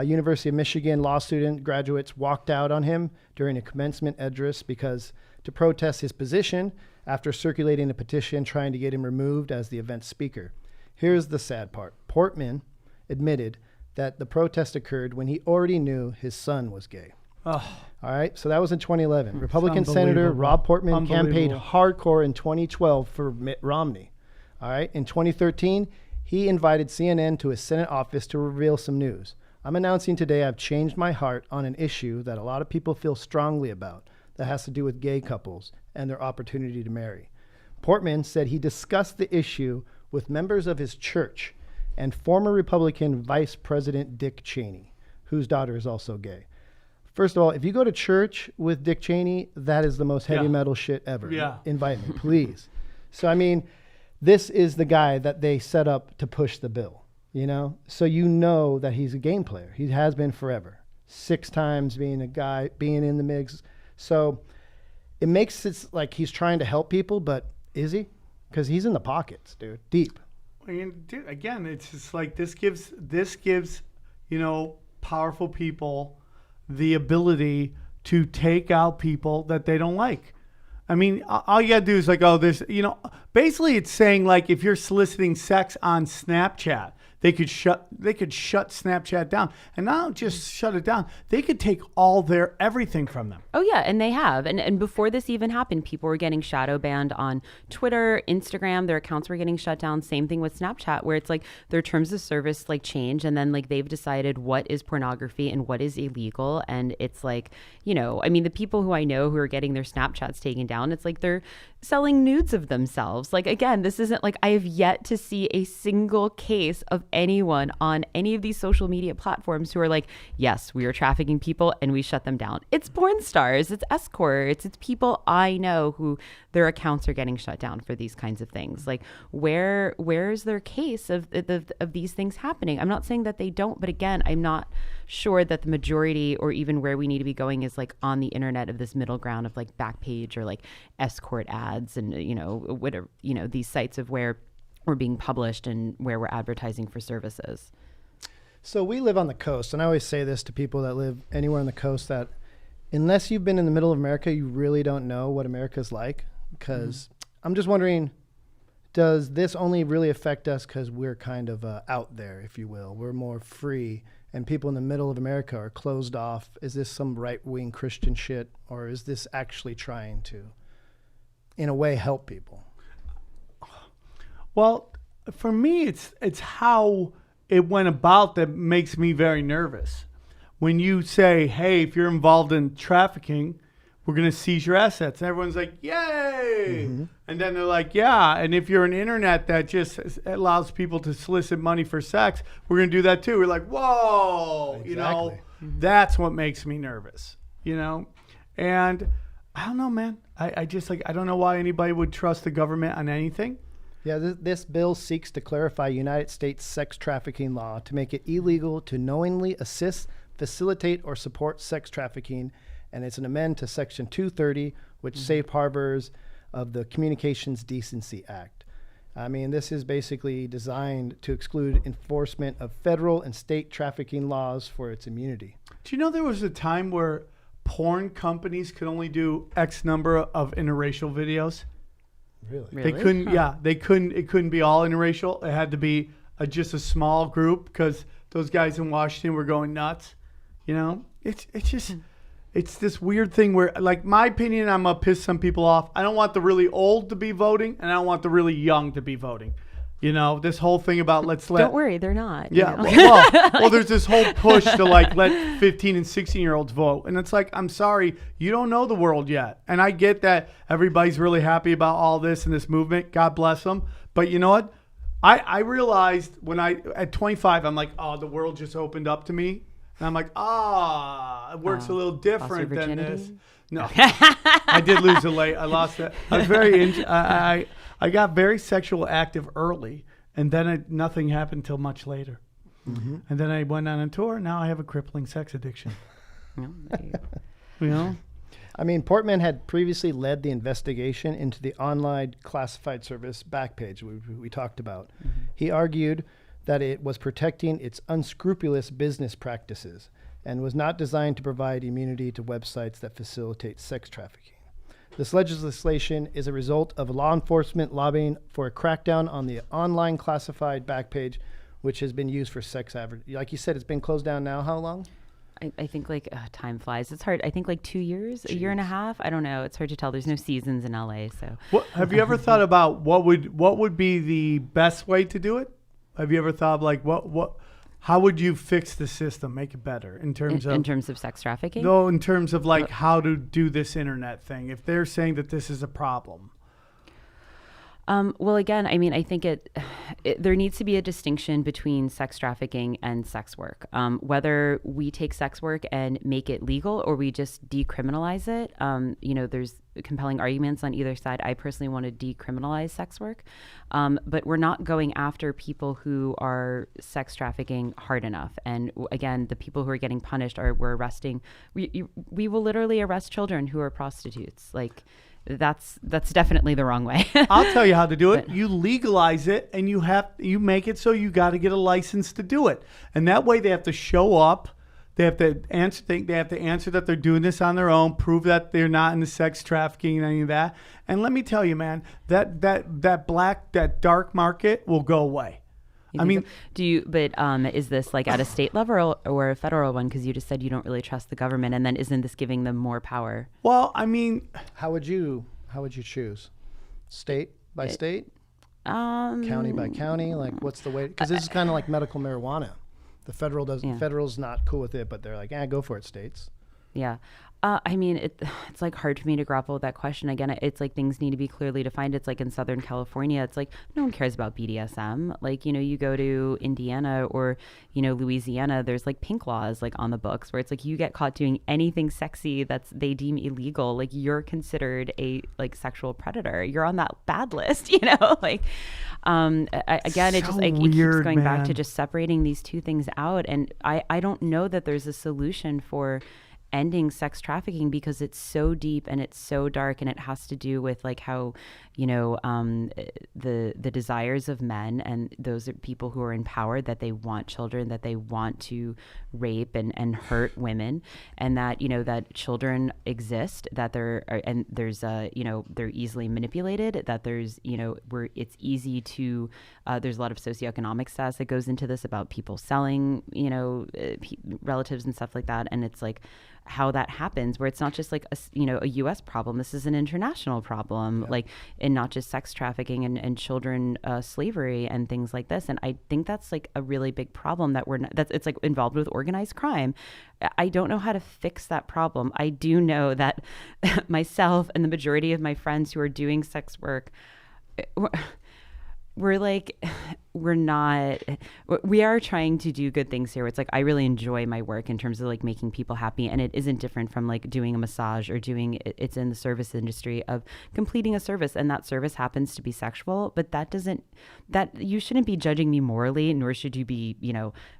University of Michigan law student graduates walked out on him during a commencement address because to protest his position after circulating a petition trying to get him removed as the event speaker. Here's the sad part. Portman admitted that the protest occurred when he already knew his son was gay. Oh. All right, so that was in 2011. Republican Senator Rob Portman campaigned hardcore in 2012 for Mitt Romney. All right, in 2013, he invited CNN to his Senate office to reveal some news. I'm announcing today I've changed my heart on an issue that a lot of people feel strongly about that has to do with gay couples and their opportunity to marry. Portman said he discussed the issue with members of his church and former Republican Vice President Dick Cheney, whose daughter is also gay. First of all, if you go to church with Dick Cheney, that is the most heavy metal shit ever. Yeah. Invite me, please. So, I mean, this is the guy that they set up to push the bill, you know? So you know that he's a game player. He has been forever. 6 times being a guy, being in the mix. So it makes it like he's trying to help people, but is he? Because he's in the pockets, dude, deep. I mean, dude, again, it's just like this gives, you know, powerful people the ability to take out people that they don't like. I mean, all you gotta do is like, oh, this, you know, basically it's saying like if you're soliciting sex on Snapchat, they could shut Snapchat down, and not just shut it down. They could take all their everything from them. Oh yeah, and they have. And before this even happened, people were getting shadow banned on Twitter, Instagram. Their accounts were getting shut down. Same thing with Snapchat, where it's like their terms of service like change, and then like they've decided what is pornography and what is illegal. And it's like, you know, I mean, the people who I know who are getting their Snapchats taken down, it's like they're selling nudes of themselves. Like, again, this isn't like I have yet to see a single case of anyone on any of these social media platforms who are like, yes, we are trafficking people and we shut them down. It's porn stars, it's escorts, it's people I know who their accounts are getting shut down for these kinds of things. Like, where is their case of these things happening? I'm not saying that they don't, but again, I'm not sure that the majority or even where we need to be going is like on the internet of this middle ground of like Backpage or like escort ads and, you know, whatever, you know, these sites of where we're being published and where we're advertising for services. So we live on the coast, and I always say this to people that live anywhere on the coast, that unless you've been in the middle of America, you really don't know what America's like. Because I'm just wondering, does this only really affect us because we're kind of out there, if you will? We're more free, and people in the middle of America are closed off. Is this some right-wing Christian shit, or is this actually trying to, in a way, help people? Well, for me, it's how it went about that makes me very nervous. When you say, hey, if you're involved in trafficking, we're going to seize your assets. And everyone's like, yay. Mm-hmm. And then they're like, yeah. And if you're an internet that just allows people to solicit money for sex, we're going to do that too. We're like, whoa, exactly. You know, that's what makes me nervous, you know? And I don't know, man. I just like, I don't know why anybody would trust the government on anything. Yeah, this bill seeks to clarify United States sex trafficking law to make it illegal to knowingly assist, facilitate, or support sex trafficking. And it's an amend to Section 230, which safe harbors of the Communications Decency Act. I mean, this is basically designed to exclude enforcement of federal and state trafficking laws for its immunity. Do you know there was a time where porn companies could only do X number of interracial videos? Really? They couldn't. Huh. Yeah, they couldn't. It couldn't be all interracial. It had to be just a small group because those guys in Washington were going nuts. You know, it's just it's this weird thing where, like, my opinion, I'm gonna piss some people off. I don't want the really old to be voting, and I don't want the really young to be voting. You know, this whole thing about Don't worry, they're not. Yeah. You know? Well, there's this whole push to like let 15 and 16-year-olds vote. And it's like, I'm sorry, you don't know the world yet. And I get that everybody's really happy about all this and this movement. God bless them. But you know what? I realized at 25, I'm like, oh, the world just opened up to me. And I'm like, it works a little different than this. No, I did lose I lost it. I was very, I got very sexual active early, and then nothing happened until much later. Mm-hmm. And then I went on a tour. Now I have a crippling sex addiction. You know? I mean, Portman had previously led the investigation into the online classified service Backpage we talked about. Mm-hmm. He argued that it was protecting its unscrupulous business practices and was not designed to provide immunity to websites that facilitate sex trafficking. This legislation is a result of law enforcement lobbying for a crackdown on the online classified Backpage, which has been used for sex advertising. Like you said, it's been closed down now. How long? I think like time flies. It's hard. I think like 2 years, a year and a half. I don't know. It's hard to tell. There's no seasons in LA. So have you ever thought about what would be the best way to do it? Have you ever thought of like how would you fix the system, make it better in terms of sex trafficking? No, in terms of like how to do this internet thing. If they're saying that this is a problem. Well, again, I mean, I think there needs to be a distinction between sex trafficking and sex work. Whether we take sex work and make it legal or we just decriminalize it, there's compelling arguments on either side. I personally want to decriminalize sex work, but we're not going after people who are sex trafficking hard enough. And again, the people who are getting punished we're arresting. We will literally arrest children who are prostitutes. Like, that's definitely the wrong way. I'll tell you how to do it. You legalize it, and you make it so you got to get a license to do it, and that way they have to show up. They have to answer. They have to answer that they're doing this on their own. Prove that they're not into sex trafficking and any of that. And let me tell you, man, that dark market will go away. I mean, is this like at a state level or a federal one? Because you just said you don't really trust the government, and then isn't this giving them more power? Well, I mean, how would you choose? State by state, county by county. Like, what's the way? Because this is kind of like medical marijuana. The federal doesn't. Yeah. Federal's not cool with it, but they're like, go for it, states. Yeah. I mean, it's like hard for me to grapple with that question. Again, it's like things need to be clearly defined. It's like in Southern California, it's like no one cares about BDSM. Like, you go to Indiana or, Louisiana, there's like pink laws like on the books where it's like you get caught doing anything sexy they deem illegal. Like you're considered a like sexual predator. You're on that bad list, like, again, it just like weird, it keeps going back to just separating these two things out. And I don't know that there's a solution for ending sex trafficking because it's so deep and it's so dark, and it has to do with like how the desires of men, and those are people who are in power, that they want children, that they want to rape and hurt women, and that that children exist, that they're easily manipulated, that there's where it's easy to there's a lot of socioeconomic stats that goes into this about people selling relatives and stuff like that, and it's like how that happens, where it's not just like a U.S. problem. This is an international problem, like, and not just sex trafficking and children slavery and things like this. And I think that's like a really big problem that it's like involved with organized crime. I don't know how to fix that problem. I do know that myself and the majority of my friends who are doing sex work, we are trying to do good things here. It's like I really enjoy my work in terms of like making people happy, and it isn't different from like doing a massage or it's in the service industry of completing a service, and that service happens to be sexual, but that you shouldn't be judging me morally, nor should you be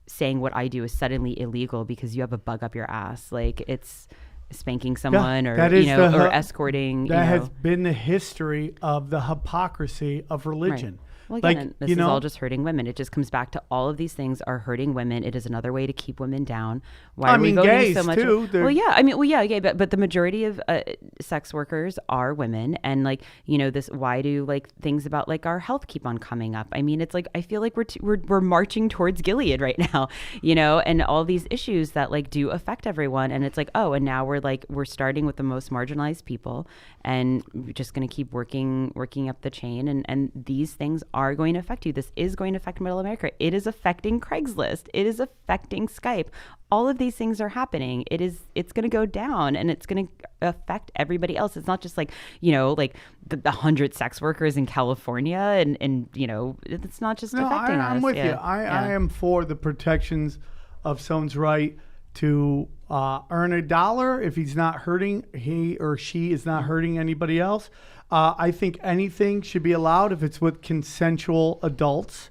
saying what I do is suddenly illegal because you have a bug up your ass. Like, it's spanking someone or escorting. That has been the history of the hypocrisy of religion. Right. Well, again, this is all just hurting women. It just comes back to all of these things are hurting women. It is another way to keep women down. Why are we voting so much? Too. But the majority of sex workers are women, and like this. Why do like things about like our health keep on coming up? I mean, it's like I feel like we're marching towards Gilead right now, and all these issues that like do affect everyone. And it's like, and now we're starting with the most marginalized people, and we're just going to keep working up the chain. And these things are are going to affect you. This is going to affect middle America. It is affecting Craigslist. It is affecting Skype. All of these things are happening. It's going to go down, and it's going to affect everybody else. It's not just like, like the 100 sex workers in California, and it's not just affecting us. I'm with you. I am for the protections of someone's right to earn $1 if he's not hurting, he or she is not hurting anybody else. I think anything should be allowed if it's with consensual adults.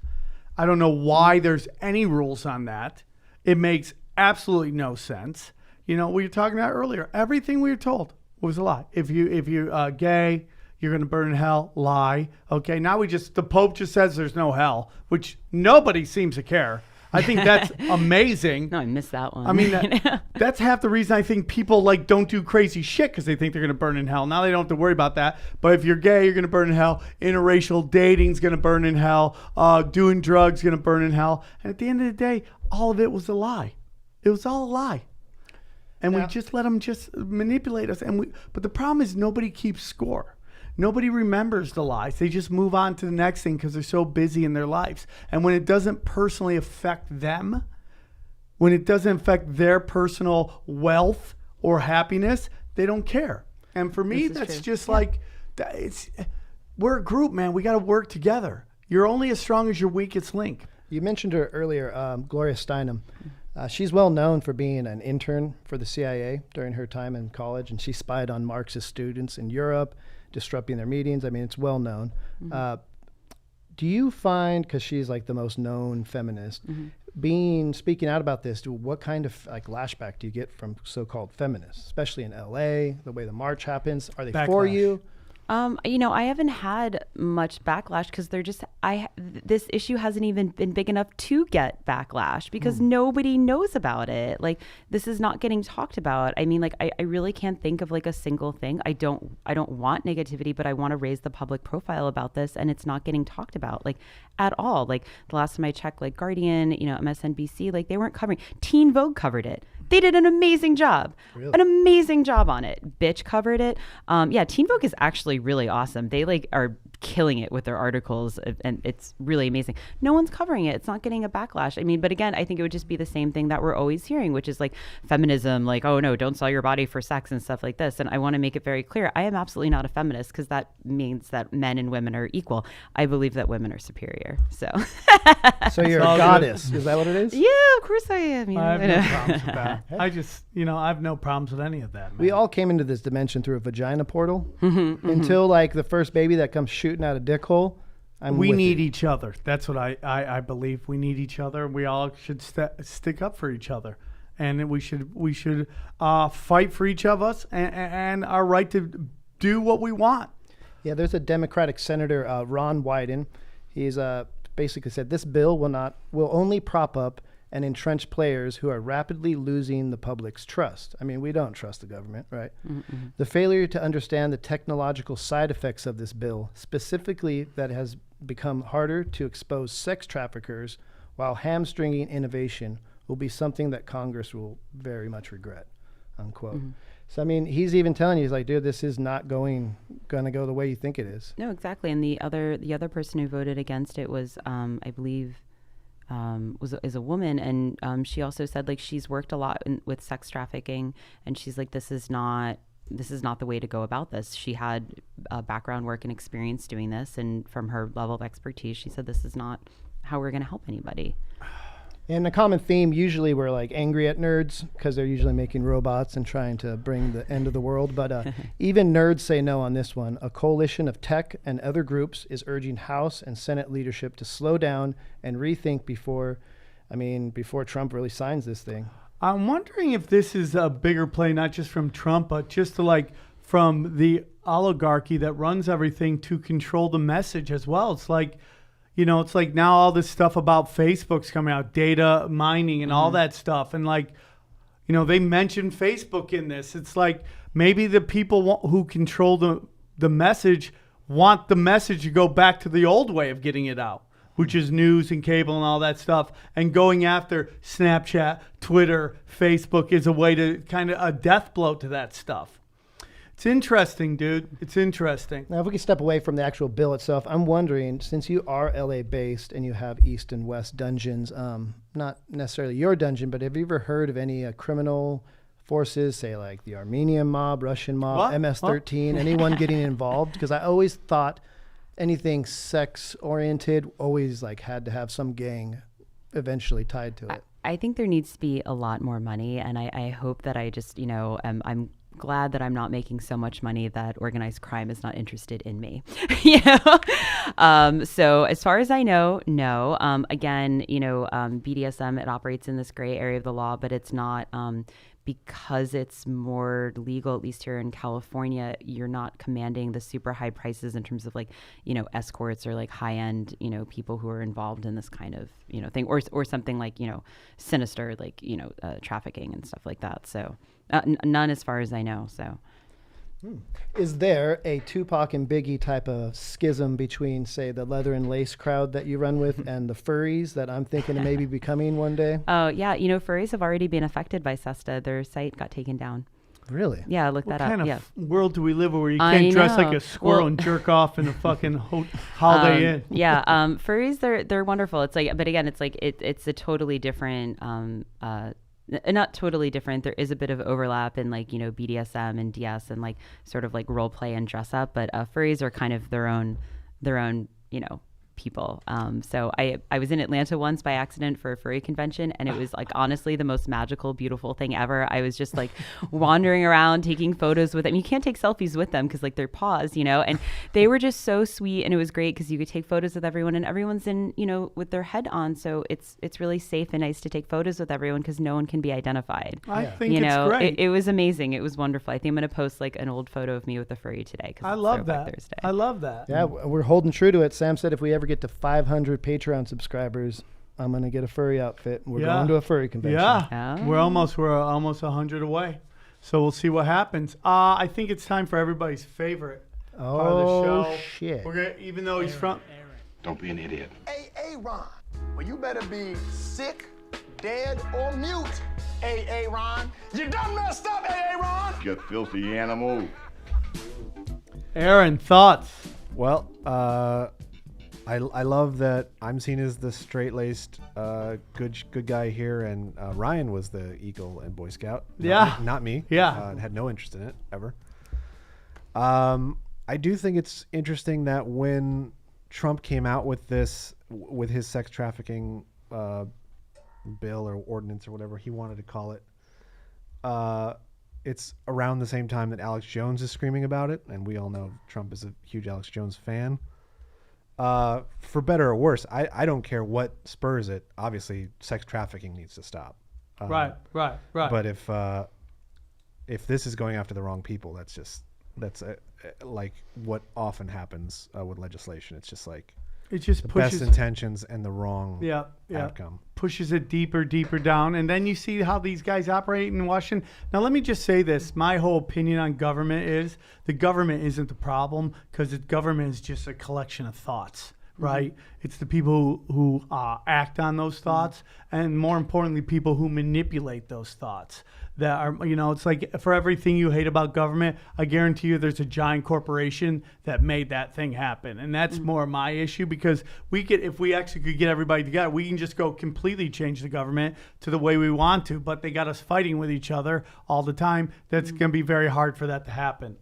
I don't know why there's any rules on that. It makes absolutely no sense. We were talking about earlier. Everything we were told was a lie. If you're gay, you're going to burn in hell. Lie. Okay. Now the Pope just says there's no hell, which nobody seems to care. I think that's amazing. No, I missed that one. I mean, that's half the reason I think people don't do crazy shit, because they think they're going to burn in hell. Now they don't have to worry about that. But if you're gay, you're going to burn in hell. Interracial dating's going to burn in hell. Doing drugs going to burn in hell. And at the end of the day, all of it was a lie. It was all a lie. And we just let them just manipulate us. But the problem is nobody keeps score. Nobody remembers the lies. They just move on to the next thing because they're so busy in their lives. And when it doesn't personally affect them, when it doesn't affect their personal wealth or happiness, they don't care. And for me, that's just we're a group, man. We got to work together. You're only as strong as your weakest link. You mentioned her earlier, Gloria Steinem. She's well known for being an intern for the CIA during her time in college, and she spied on Marxist students in Europe, disrupting their meetings. I mean, it's well known. Mm-hmm. Do you find, because she's the most known feminist, speaking out about this, what kind of lashback do you get from so-called feminists, especially in LA, the way the march happens? Are they for you? I haven't had much backlash because this issue hasn't even been big enough to get backlash because nobody knows about it. This is not getting talked about. I mean, I really can't think of a single thing. I don't want negativity, but I want to raise the public profile about this, and it's not getting talked about at all. The last time I checked, Guardian, MSNBC, they weren't covering. Teen Vogue covered it. They did an amazing job. Really? An amazing job on it. Bitch covered it. Teen Vogue is actually really awesome. They are killing it with their articles, and it's really amazing. No one's covering it. It's not getting a backlash. I mean, but again, I think it would just be the same thing that we're always hearing, which is feminism, oh no, don't sell your body for sex and stuff like this. And I want to make it very clear, I am absolutely not a feminist because that means that men and women are equal. I believe that women are superior. So you're a goddess. Is that what it is? Yeah, of course I am. I have no problems with that. I just, I have no problems with any of that, man. We all came into this dimension through a vagina portal until the first baby that comes shooting out a dick hole. We need each other. That's what I believe. We need each other. We all should stick up for each other, and we should fight for each of us and our right to do what we want. Yeah, there's a Democratic Senator, Ron Wyden. He's basically said this bill will only prop up and entrench players who are rapidly losing the public's trust. I mean, we don't trust the government, right? Mm-hmm. The failure to understand the technological side effects of this bill, specifically that it has become harder to expose sex traffickers while hamstringing innovation, will be something that Congress will very much regret, unquote. Mm-hmm. So, I mean, he's even telling you, he's like, dude, this is not going to go the way you think it is. No, exactly. And the other person who voted against it was, I believe, is a woman, and she also said she's worked a lot with sex trafficking, and she's this is not the way to go about this. She had background work and experience doing this, and from her level of expertise, she said this is not how we're going to help anybody. And the common theme, usually we're angry at nerds because they're usually making robots and trying to bring the end of the world. But even nerds say no on this one. A coalition of tech and other groups is urging House and Senate leadership to slow down and rethink before Trump really signs this thing. I'm wondering if this is a bigger play, not just from Trump, but just from the oligarchy that runs everything to control the message as well. It's it's now all this stuff about Facebook's coming out, data mining and all that stuff. And they mentioned Facebook in this. It's maybe the people who control the message want the message to go back to the old way of getting it out, which is news and cable and all that stuff. And going after Snapchat, Twitter, Facebook is a way to kind of a death blow to that stuff. It's interesting, dude. It's interesting. Now, if we could step away from the actual bill itself, I'm wondering, since you are LA based and you have East and West dungeons, not necessarily your dungeon, but have you ever heard of any criminal forces, say like the Armenian mob, Russian mob, What? MS-13, anyone getting involved? Because I always thought anything sex oriented always like had to have some gang eventually tied to it. I think there needs to be a lot more money, and I hope that I just, I'm glad that I'm not making so much money that organized crime is not interested in me. So as far as I know, no. Again, BDSM, it operates in this gray area of the law, but it's not because it's more legal, at least here in California. You're not commanding the super high prices in terms of like, escorts or like high end, people who are involved in this kind of, thing, or something like, sinister, like, trafficking and stuff like that. So none as far as I know. So. Is there a Tupac and Biggie type of schism between, say, the leather and lace crowd that you run with and the furries that I'm thinking of maybe becoming one day? Oh, yeah. Furries have already been affected by SESTA. Their site got taken down. Really? Yeah, look What that kind up. of world do we live where you I can't dress like know. a squirrel Well- and jerk off in a fucking Holiday Inn? Yeah, furries, they're wonderful. It's like, but again, it's like it's a totally different. Not totally different. There is a bit of overlap in like BDSM and DS and like sort of like role play and dress up, but furries are kind of their own people. So I was in Atlanta once by accident for a furry convention, and it was like honestly the most magical, beautiful thing ever. I was just like wandering around taking photos with them. You can't take selfies with them because like they're paws, and they were just so sweet, and it was great because you could take photos with everyone, and everyone's in with their head on, so it's really safe and nice to take photos with everyone because no one can be identified. I think it's great. It was amazing. It was wonderful. I think I'm gonna post like an old photo of me with a furry today. I love that. Thursday. I love that. Yeah, we're holding true to it. Sam said if we ever get to 500 Patreon subscribers, I'm going to get a furry outfit. We're going to a furry convention. Yeah, Oh. we're almost 100 away. So we'll see what happens. I think it's time for everybody's favorite part of the show. Shit. We're gonna, even though he's from. Don't be an idiot. Hey, Ron. Well, you better be sick, dead, or mute. Hey, Ron. You done messed up, hey, Ron. You filthy animal. Aaron, thoughts? Well, I love that I'm seen as the straight-laced good guy here, and Ryan was the Eagle and Boy Scout. Not me. Yeah. Had no interest in it ever. I do think it's interesting that when Trump came out with this, with his sex trafficking bill or ordinance or whatever he wanted to call it, it's around the same time that Alex Jones is screaming about it, and we all know Trump is a huge Alex Jones fan. For better or worse, I don't care what spurs it. Obviously, sex trafficking needs to stop. Right. But if this is going after the wrong people, that's like what often happens with legislation. It's just like It just the pushes. best intentions and the wrong outcome. Pushes it deeper down, and then you see how these guys operate in Washington. Now, let me just say this: my whole opinion on government is the government isn't the problem, because the government is just a collection of thoughts, right? It's the people who act on those thoughts, and more importantly, people who manipulate those thoughts. That are, it's like for everything you hate about government, I guarantee you there's a giant corporation that made that thing happen. And that's more my issue, because if we actually could get everybody together, we can just go completely change the government to the way we want to, but they got us fighting with each other all the time. That's going to be very hard for that to happen.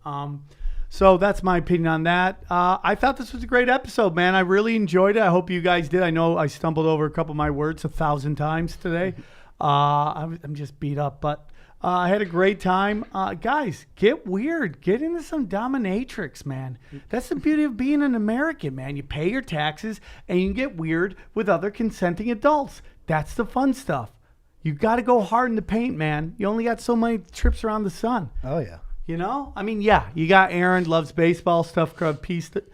So that's my opinion on that. I thought this was a great episode, man. I really enjoyed it. I hope you guys did. I know I stumbled over a couple of my words 1,000 times today. I'm just beat up, but I had a great time. Guys, get weird. Get into some dominatrix, man. That's the beauty of being an American, man. You pay your taxes and you can get weird with other consenting adults. That's the fun stuff. You got to go hard in the paint, man. You only got so many trips around the sun. Oh, yeah. You got Aaron, loves baseball, stuffed crust pizza,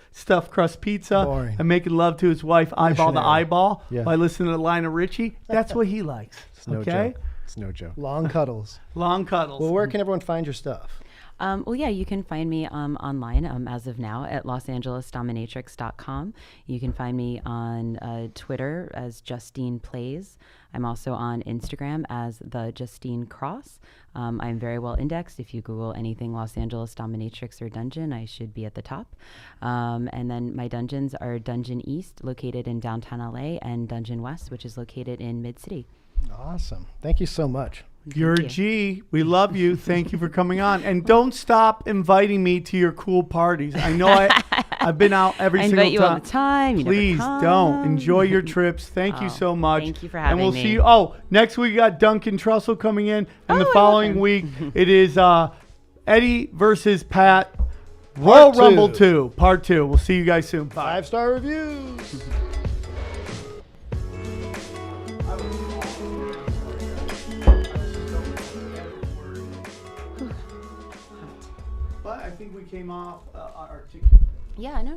Boring. and making love to his wife eyeball to Missionary. eyeball Yeah. by listening to Lionel Richie. That's what he likes. It's no Okay? joke. It's no joke. Long cuddles. Long cuddles. Well, where can everyone find your stuff? Well, yeah, you can find me online as of now at losangelesdominatrix.com. You can find me on Twitter as Justine Plays. I'm also on Instagram as the Justine Cross. I'm very well indexed. If you Google anything Los Angeles Dominatrix or Dungeon, I should be at the top. And then my dungeons are Dungeon East, located in downtown LA, and Dungeon West, which is located in Mid-City. Awesome. Thank you so much. You're a G. We love you. Thank you for coming on. And don't stop inviting me to your cool parties. I know I've been out every I single invite you time. all the time. You never Please come. don't. Enjoy your trips. Thank you so much. Thank you for And having we'll me. see you. Oh, next week we got Duncan Trussell coming in. And the I love following him. week it is Eddie versus Pat. Royal two. Rumble 2, Part 2. We'll see you guys soon. Bye. 5-star reviews. But I think we came off articulate. Yeah, no.